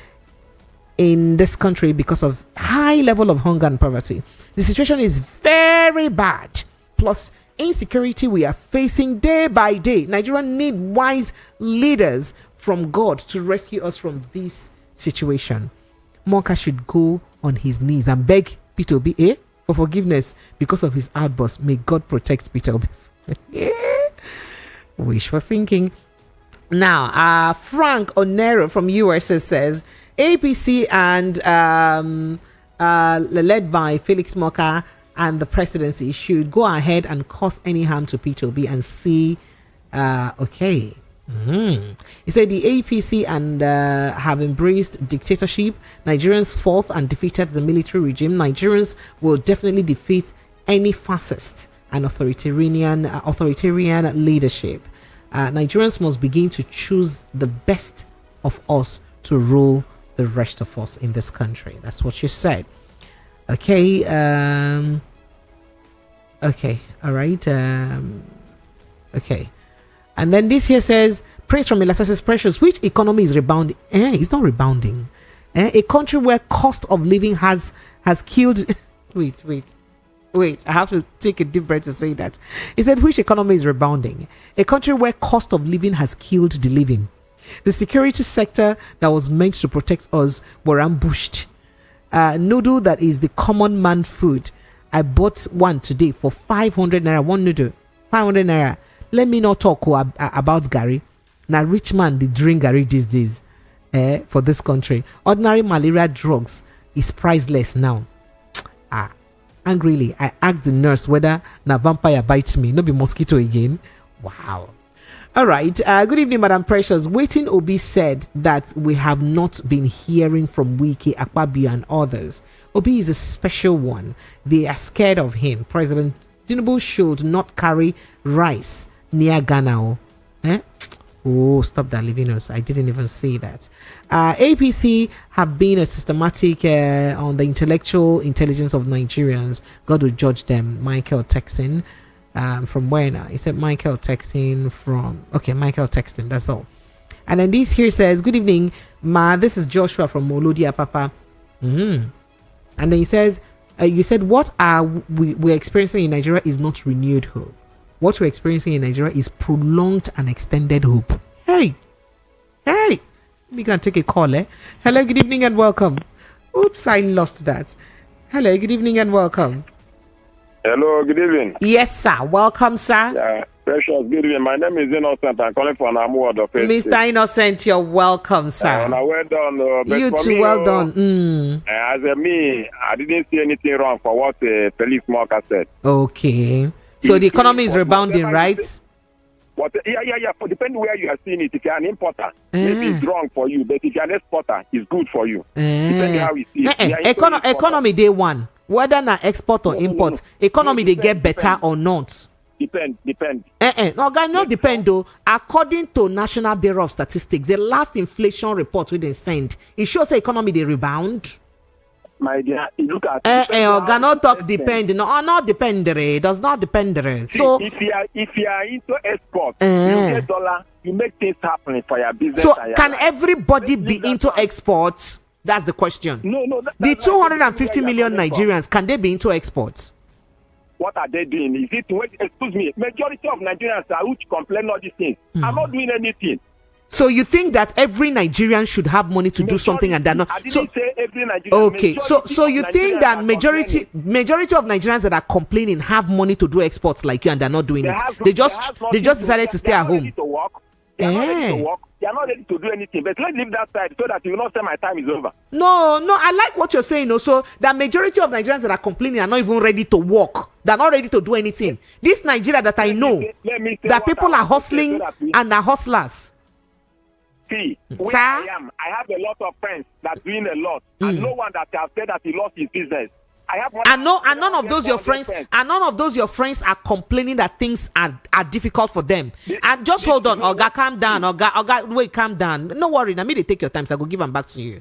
in this country because of high level of hunger and poverty. The situation is very bad. Plus insecurity we are facing day by day. Nigeria need wise leaders from God to rescue us from this situation. Morka should go on his knees and beg Peter Obi for forgiveness because of his outburst. May God protect Peter Obi. Wishful thinking. Now, Frank Onero from USA says APC and led by Felix Morka and the presidency should go ahead and cause any harm to Peter Obi and see. Okay. He said the APC and have embraced dictatorship. Nigerians fought and defeated the military regime. Nigerians will definitely defeat any fascist and authoritarian leadership. Nigerians must begin to choose the best of us to rule the rest of us in this country. That's what you said. Okay. Okay. All right. Okay. And then this here says, praise from Elasa says, Precious, which economy is rebounding? It's not rebounding. A country where cost of living has killed. Wait. I have to take a deep breath to say that. He said, which economy is rebounding? A country where cost of living has killed the living. The security sector that was meant to protect us were ambushed. Noodle that is the common man food. I bought one today for 500 naira. One noodle, 500 naira. Let me not talk about Gary. Now, rich man, they drink Gary these days for this country. Ordinary malaria drugs is priceless now. Angrily, I asked the nurse whether na vampire bites me, no be mosquito again. Wow. All right. Good evening, Madam Precious. Waiting Obi said that we have not been hearing from Wiki, Akpabio, and others. Obi is a special one. They are scared of him. President Tinubu should not carry rice near Ghana. Oh, stop that, Livinus. I didn't even say that. APC have been a systematic on the intellectual intelligence of Nigerians. God will judge them. Michael Texan from where now? He said Michael Texan from... Okay, Michael Texan, that's all. And then this here says, good evening, Ma. This is Joshua from Molodia, Papa. And then he says, you said what we're experiencing in Nigeria is not renewed hope. What we're experiencing in Nigeria is prolonged and extended hope. Hey, we can take a call. Hello, good evening and welcome. Oops, I lost that. Hello, good evening and welcome. Hello, good evening. Yes, sir. Welcome, sir. Yeah, precious, good evening. My name is Innocent. I'm calling from Amu of Mr. Innocent, you're welcome, sir. Well done. You too, well done. As a me, I didn't see anything wrong for what Felix Morka said. Okay. So the economy is rebounding, right? Yeah. Depending where you are seeing it. If you're an importer, maybe it's wrong for you. But if you're an exporter, it's good for you. Depending how we see it. Economy day one. Whether na export or import, economy they get better or not. Depend. No, guys, no depend though. According to National Bureau of Statistics, the last inflation report we they send, it shows the economy they rebound. My dear, you look at not talk depend. No, not depend. It does not depend. So if you are into export, you get dollar, you make things happen for your business. So can everybody be into exports? That's the question. No. The 250 million Nigerians, can they be into exports? What are they doing? Is it, excuse me, majority of Nigerians are which complain all these things. I'm not doing anything. So you think that every Nigerian should have money to do something and they're not? I didn't say every Nigerian. Okay, so you think that majority of Nigerians that are complaining have money to do exports like you and they're not doing it? They just decided to stay at home. They are not ready to do anything, but let's leave that side so that you will not say my time is over. No, I like what you're saying also. The majority of Nigerians that are complaining are not even ready to work. They're not ready to do anything. This Nigeria that I know, that people are hustling and are hustlers. See, where I am, I have a lot of friends that are doing a lot, and no one that has said that he lost his business. And none of those your friends are complaining that things are difficult for them. And just hold on, Oga, calm down. Oga, wait, calm down. No worry, I mean they take your time, so I will give them back to you.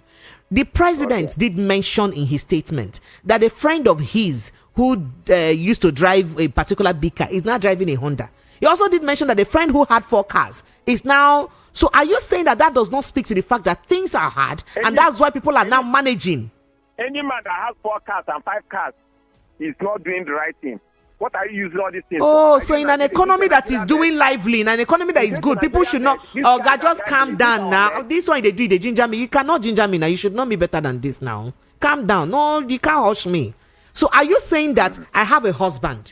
The president did mention in his statement that a friend of his who used to drive a particular big car is now driving a Honda. He also did mention that a friend who had 4 cars is now. So are you saying that does not speak to the fact that things are hard and that's why people are now managing? Any man that has 4 cars and 5 cars is not doing the right thing. What are you using all these things for? So in an economy that is doing lively, in an economy that is good, people should not. Oh God, just calm down now. This one they do, they ginger me. You cannot ginger me now. You should know me better than this now. Calm down. No, you can't hush me. So are you saying that I have a husband?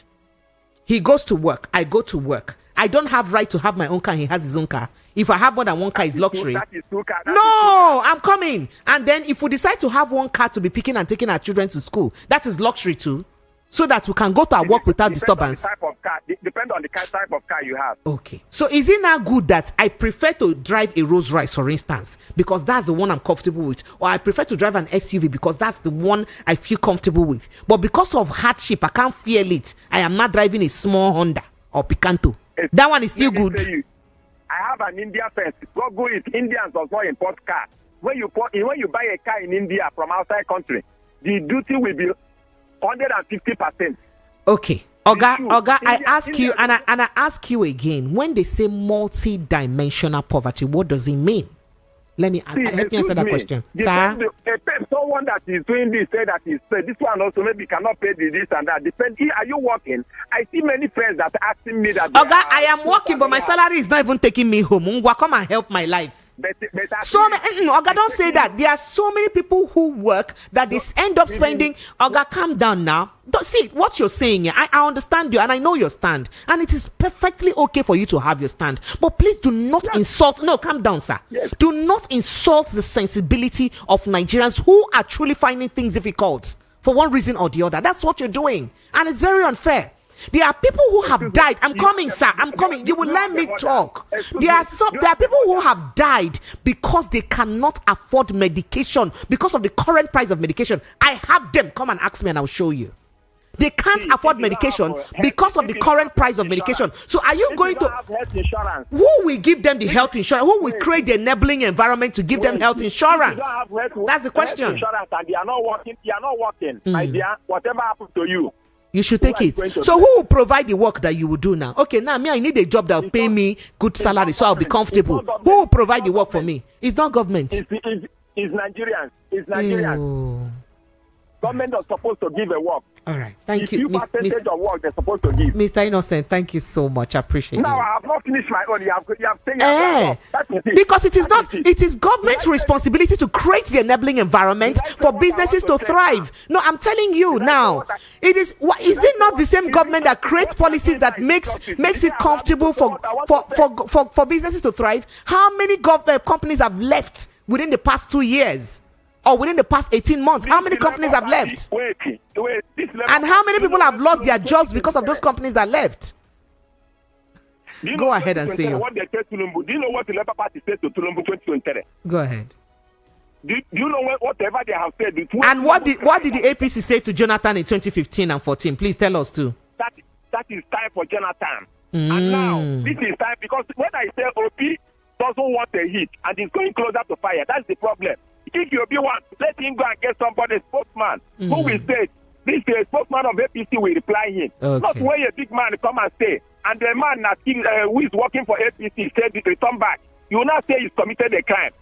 He goes to work. I go to work. I don't have right to have my own car. He has his own car. If I have more than one car, it's luxury. No, I'm coming. And then if we decide to have one car to be picking and taking our children to school, that is luxury too. So that we can go to our work without disturbance. Depend on the type of car you have. Okay. So is it now good that I prefer to drive a Rolls Royce, for instance, because that's the one I'm comfortable with? Or I prefer to drive an SUV because that's the one I feel comfortable with. But because of hardship, I can't feel it. I am not driving a small Honda or Picanto. That one is still good. I have an India fence. Go it. Indians does not import car. When you buy a car in India from outside country, the duty will be 150%. Okay. Oga, I ask you and I ask you again, when they say multi-dimensional poverty, what does it mean? Let me answer that question. Sir? Someone that is doing this say that this one also maybe cannot pay this and that. Are you working? I see many friends that are asking me that. Oga, I am working, but my salary is not even taking me home. Come and help my life. Oga, don't say that. There are so many people who work that they end up spending. Oga, calm down now. See what you're saying. I understand you and I know your stand, and it is perfectly okay for you to have your stand. But please do not insult. No, calm down, sir. Yes. Do not insult the sensibility of Nigerians who are truly finding things difficult for one reason or the other. That's what you're doing, and it's very unfair. There are people who have died. I'm coming, sir. I'm coming. You will let me talk. There are people who have died because they cannot afford medication because of the current price of medication. I have them. Come and ask me and I'll show you. They can't afford medication because of the current price of medication. So are you going to... Who will give them the health insurance? Who will create the enabling environment to give them health insurance? That's the question. Insurance and they are not working. My dear, whatever happens to you, you should take it. So who will provide the work that you will do now? Okay, now I need a job that will pay me good salary so I'll be comfortable. Who will provide the work for me? It's not government. It's Nigerians. It's Nigerians. Government is supposed to give a work. All right. Thank If you. percentage of work they're supposed to give. Mr. Innocent, thank you so much. I appreciate Now, you. I have not finished my own. You have taken That is it. Because it is government's responsibility to create the enabling environment for businesses to thrive. No, I'm telling you now. Is it not the same government that creates policies that makes it comfortable for businesses to thrive? How many companies have left within the past 2 years? Or within the past 18 months, how many companies have left? And how many people have lost their jobs because of those companies that left? Go ahead and say what they said to Tulumbu. Do you know what the Labour Party said to Tulumbu 2023? Go ahead. Do you know whatever they have said? And what did the APC say to Jonathan in 2015 and 14? Please tell us too. That is time for Jonathan. And now, this is time because when I say OP doesn't want a hit and is going closer to fire, that's the problem. If you want, let him go and get somebody, spokesman, who will say, this spokesman of APC will reply him. Okay. Not when a big man come and say, and the man that who is working for APC said to return back. You will not say he's committed a crime.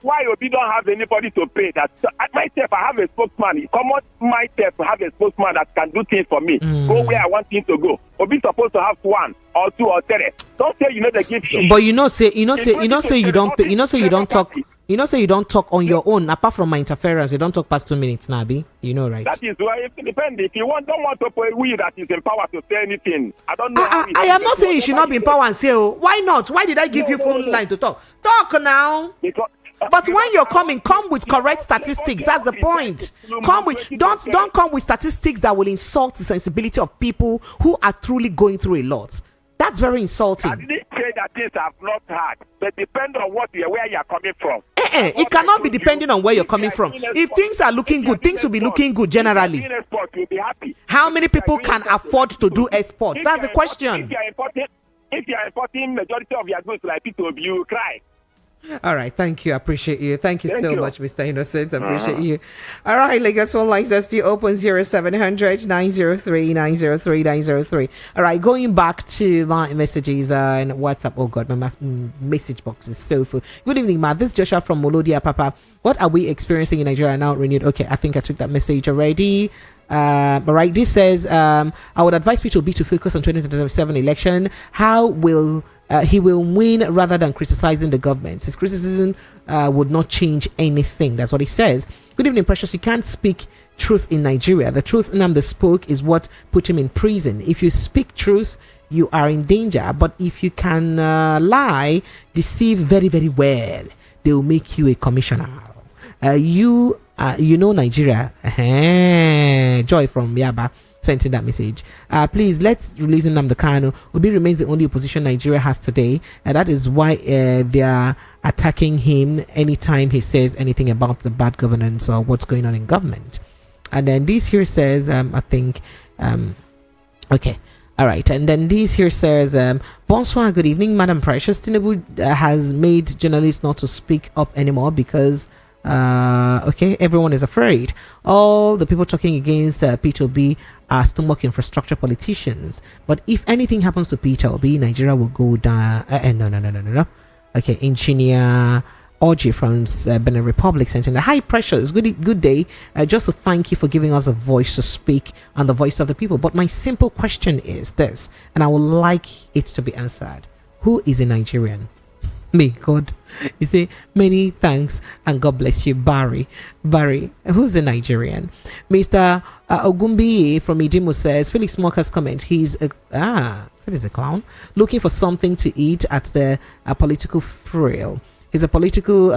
Why Obi don't have anybody to pay that? Myself, I have a spokesman. Common myself have a spokesman that can do things for me. Go where I want him to go. Obi supposed to have 1 or 2 or 3. Don't say they give shit. But you say you don't pay, you don't talk. You say you don't talk on your own. Apart from my interference, you don't talk past 2 minutes, Nabi. You know, right? That is why it depends. If you don't want to pay we that is empowered to say anything, I don't know. I am not saying you should not be empowered and say, oh, why not? Why did I give you phone line to talk? Talk now. But when you're coming, come with correct statistics. That's the point. Don't come with statistics that will insult the sensibility of people who are truly going through a lot. That's very insulting. I didn't say that things have not hard, but depend on where you're coming from. It cannot be depending on where you're coming from. If things are looking good, things will be looking good generally. How many people can afford to do exports? That's the question. If you're importing majority of your goods like people, you cry. All right, thank you. I appreciate you. Thank you so much, Mr. Innocent. I appreciate you. All right, Lagos phone lines are still open 0700 903 903 903. All right, going back to my messages and WhatsApp. Oh God, my message box is so full. Good evening, Ma. This is Joshua from Molodia, Papa. What are we experiencing in Nigeria now? Renewed. Okay, I think I took that message already. All right, this says I would advise people to focus on 2027 election. How will he will win rather than criticizing the government? His criticism would not change anything. That's what he says. Good evening, Precious. You can't speak truth in Nigeria. The truth Nnamdi spoke is what put him in prison. If you speak truth, you are in danger. But if you can lie, deceive very, very well, they will make you a commissioner. You know Nigeria. Joy from Yaba sent in that message. Please let's release Nnamdi Kanu. Obi remains the only opposition Nigeria has today, and that is why they are attacking him anytime he says anything about the bad governance or what's going on in government. And then this here says, I think, okay. All right, and then this here says, bonsoir, good evening, Madam Precious. Tinubu has made journalists not to speak up anymore because everyone is afraid. All the people talking against Peter Obi are stomach infrastructure politicians. But if anything happens to Peter Obi, Nigeria will go down. No. Okay, Engineer Orji from Benin Republic sent in a high pressure. Good day. Just to thank you for giving us a voice to speak on the voice of the people. But my simple question is this, and I would like it to be answered. Who is a Nigerian? Me, God. You say, many thanks and God bless you, Barry, who's a Nigerian? Mr. Ogumbi from Idimo says, Felix Morka's comment, he's a clown, looking for something to eat at the political frill. He's a political,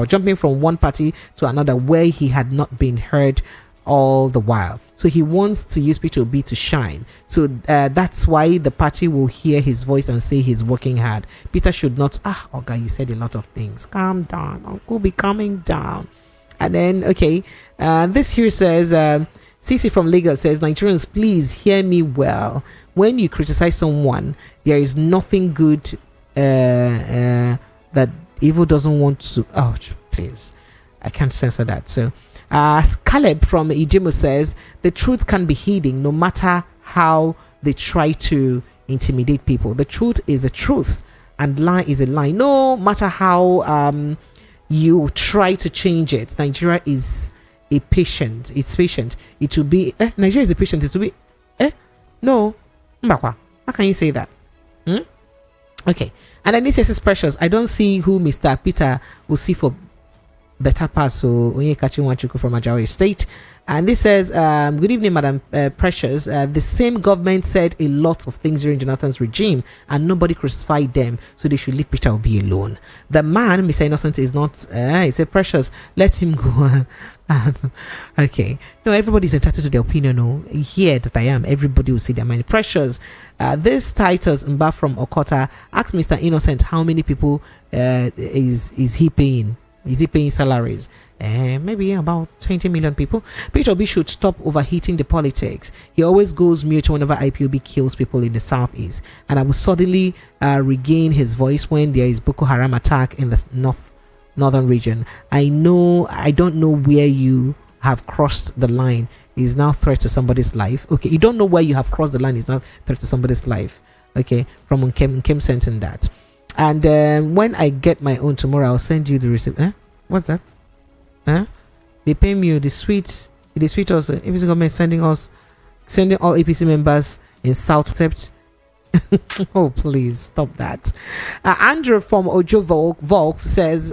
jumping from one party to another where he had not been heard all the while. So he wants to use Peter Obi to shine. So that's why the party will hear his voice and say he's working hard. Peter should not. Oga, you said a lot of things. Calm down. Uncle, be calming down. And then, this here says, Cece from Lagos says, Nigerians, please hear me well. When you criticize someone, there is nothing good that evil doesn't want to. Oh, please. I can't censor that. So, Caleb from Ijimo says, the truth can be hidden no matter how they try to intimidate people. The truth is the truth and lie is a lie. No matter how you try to change it, Nigeria is a patient. It's patient. It will be Nigeria is a patient. It will be no. Mbakwa. How can you say that? Okay. And then this is precious. I don't see who Mr. Peter will see for better pass. So Onye Kachiwanchuku from Ajawa State. And this says, good evening, Madam Precious. The same government said a lot of things during Jonathan's regime and nobody crucified them, so they should leave Peter Obi alone. The man, Mr. Innocent, is not, he said, Precious, let him go. Okay. No, everybody's entitled to their opinion. No, here that I am, everybody will see their mind. Precious, this Titus Mba from Okota asked Mr. Innocent how many people is he paying? Is he paying salaries? Maybe about 20 million people. Peter Obi should stop overheating the politics. He always goes mute whenever IPOB kills people in the southeast, and I will suddenly regain his voice when there is Boko Haram attack in the northern region. I don't know where you have crossed the line is now threat to somebody's life. Okay, you don't know where you have crossed the line is now threat to somebody's life. Okay, from Kim sent in that. And when I get my own tomorrow, I'll send you the receipt. What's that? They pay me the sweet also. APC government sending all APC members in South except oh, please stop that. Andrew from Ojo Volks says,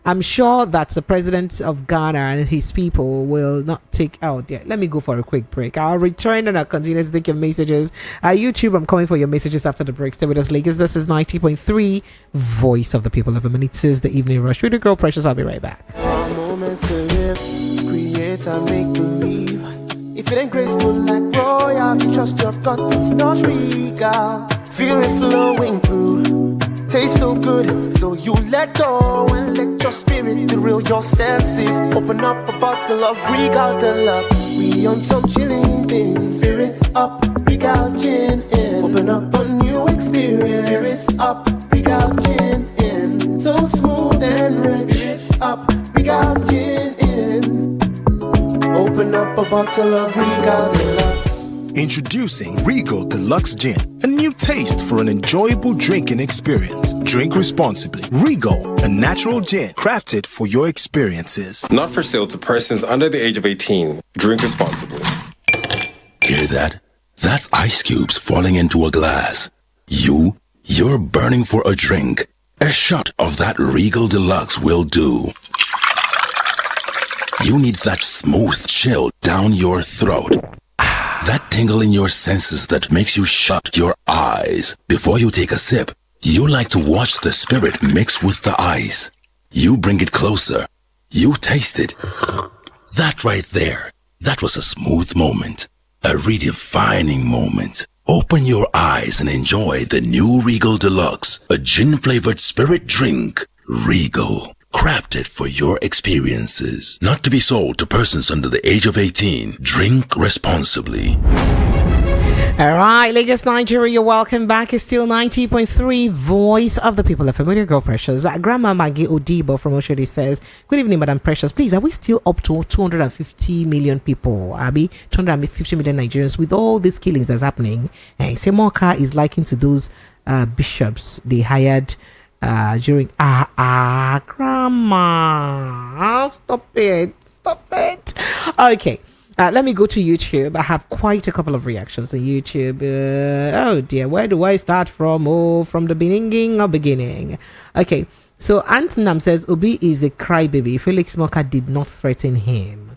I'm sure that the president of Ghana and his people will not take out. Yeah, let me go for a quick break. I'll return and I'll continue to take your messages. YouTube, I'm coming for your messages after the break. Stay with us, Lagos. This is 90.3 Voice of the People of It is the Evening Rush. With the girl Precious, I'll be right back. Moments to live, create and make believe. If it ain't graceful like royalty, trust your gut, it's not regal. Feel it flowing through, tastes so good, so you let go and let your spirit thrill your senses. Open up a bottle of Regal Deluxe. We on some chilling things. Spirits up, Regal Gin in. Open up a new experience. Spirits up, Regal Gin in. So smooth and rich. Spirits up, Regal Gin in. Open up a bottle of Regal Deluxe. Introducing Regal Deluxe Gin, a new taste for an enjoyable drinking experience. Drink responsibly. Regal, a natural gin crafted for your experiences. Not for sale to persons under the age of 18. Drink responsibly. Hear that? That's ice cubes falling into a glass. You're burning for a drink. A shot of that Regal Deluxe will do. You need that smooth chill down your throat. That tingle in your senses that makes you shut your eyes. Before you take a sip, you like to watch the spirit mix with the ice. You bring it closer. You taste it. That right there, that was a smooth moment. A redefining moment. Open your eyes and enjoy the new Regal Deluxe, a gin-flavored spirit drink. Regal. Crafted for your experiences. Not to be sold to persons under the age of 18. Drink responsibly. All right, Lagos, Nigeria, welcome back. It's still 90.3 Voice of the People of Familiar Girl Precious. Grandma Maggie Odibo from Oshodi says, good evening, Madam Precious. Please, are we still up to 250 million people? Abby, 250 million Nigerians with all these killings that's happening? And say Morka is likened to those bishops they hired during grandma, stop it. Okay, let me go to YouTube. I have quite a couple of reactions on YouTube. Oh dear, where do I start from? From the beginning. Okay, so Aunt Nam says Obi is a crybaby. Felix Morka did not threaten him.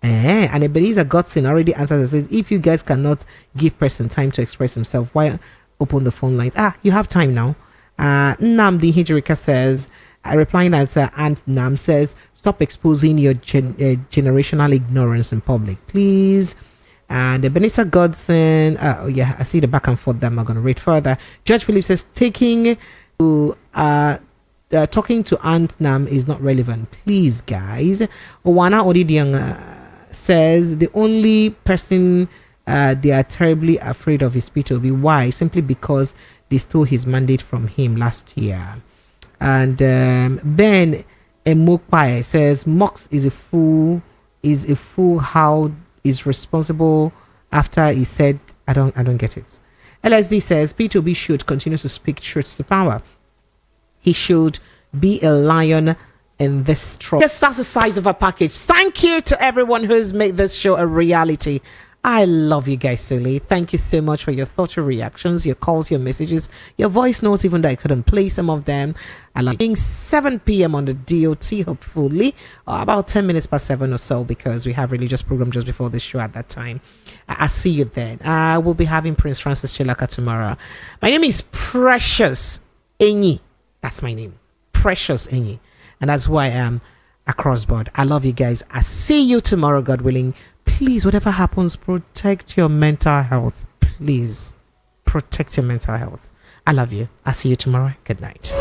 And Ebenezer Godson already answers and says, if you guys cannot give person time to express himself, why open the phone lines? You have time now. Namdi Hijrika says, replying as Aunt Nam says, stop exposing your generational ignorance in public, please. And Ebenezer Godson, I see the back and forth that I'm not going to read further. Judge Phillips says, talking to Aunt Nam is not relevant, please, guys. Owana Odidiang says, the only person they are terribly afraid of is Peter Obi. Why? Simply because they stole his mandate from him last year. And Ben Emokpai says Mox is a fool. How is responsible after he said I don't get it. LSD says P2B should continue to speak truth to power. He should be a lion in this struggle. Yes, that's the size of our package. Thank you to everyone who's made this show a reality. I love you guys, Sully. Thank you so much for your thoughtful reactions, your calls, your messages, your voice notes, even though I couldn't play some of them. I love being 7 p.m. on the DOT, hopefully, or about 10 minutes past 7 or so, because we have religious program just before the show at that time. I'll see you then. I will be having Prince Francis Chilaka tomorrow. My name is Precious Enyi. That's my name. Precious Enyi. And that's who I am across board. I love you guys. I see you tomorrow, God willing. Please, whatever happens, protect your mental health. Please, protect your mental health. I love you. I'll see you tomorrow. Good night.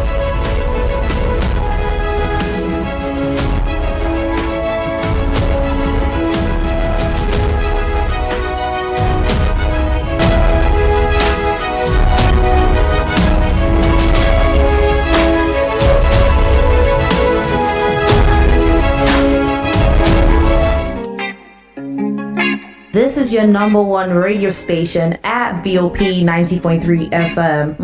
This is your number one radio station at VOP 90.3 FM.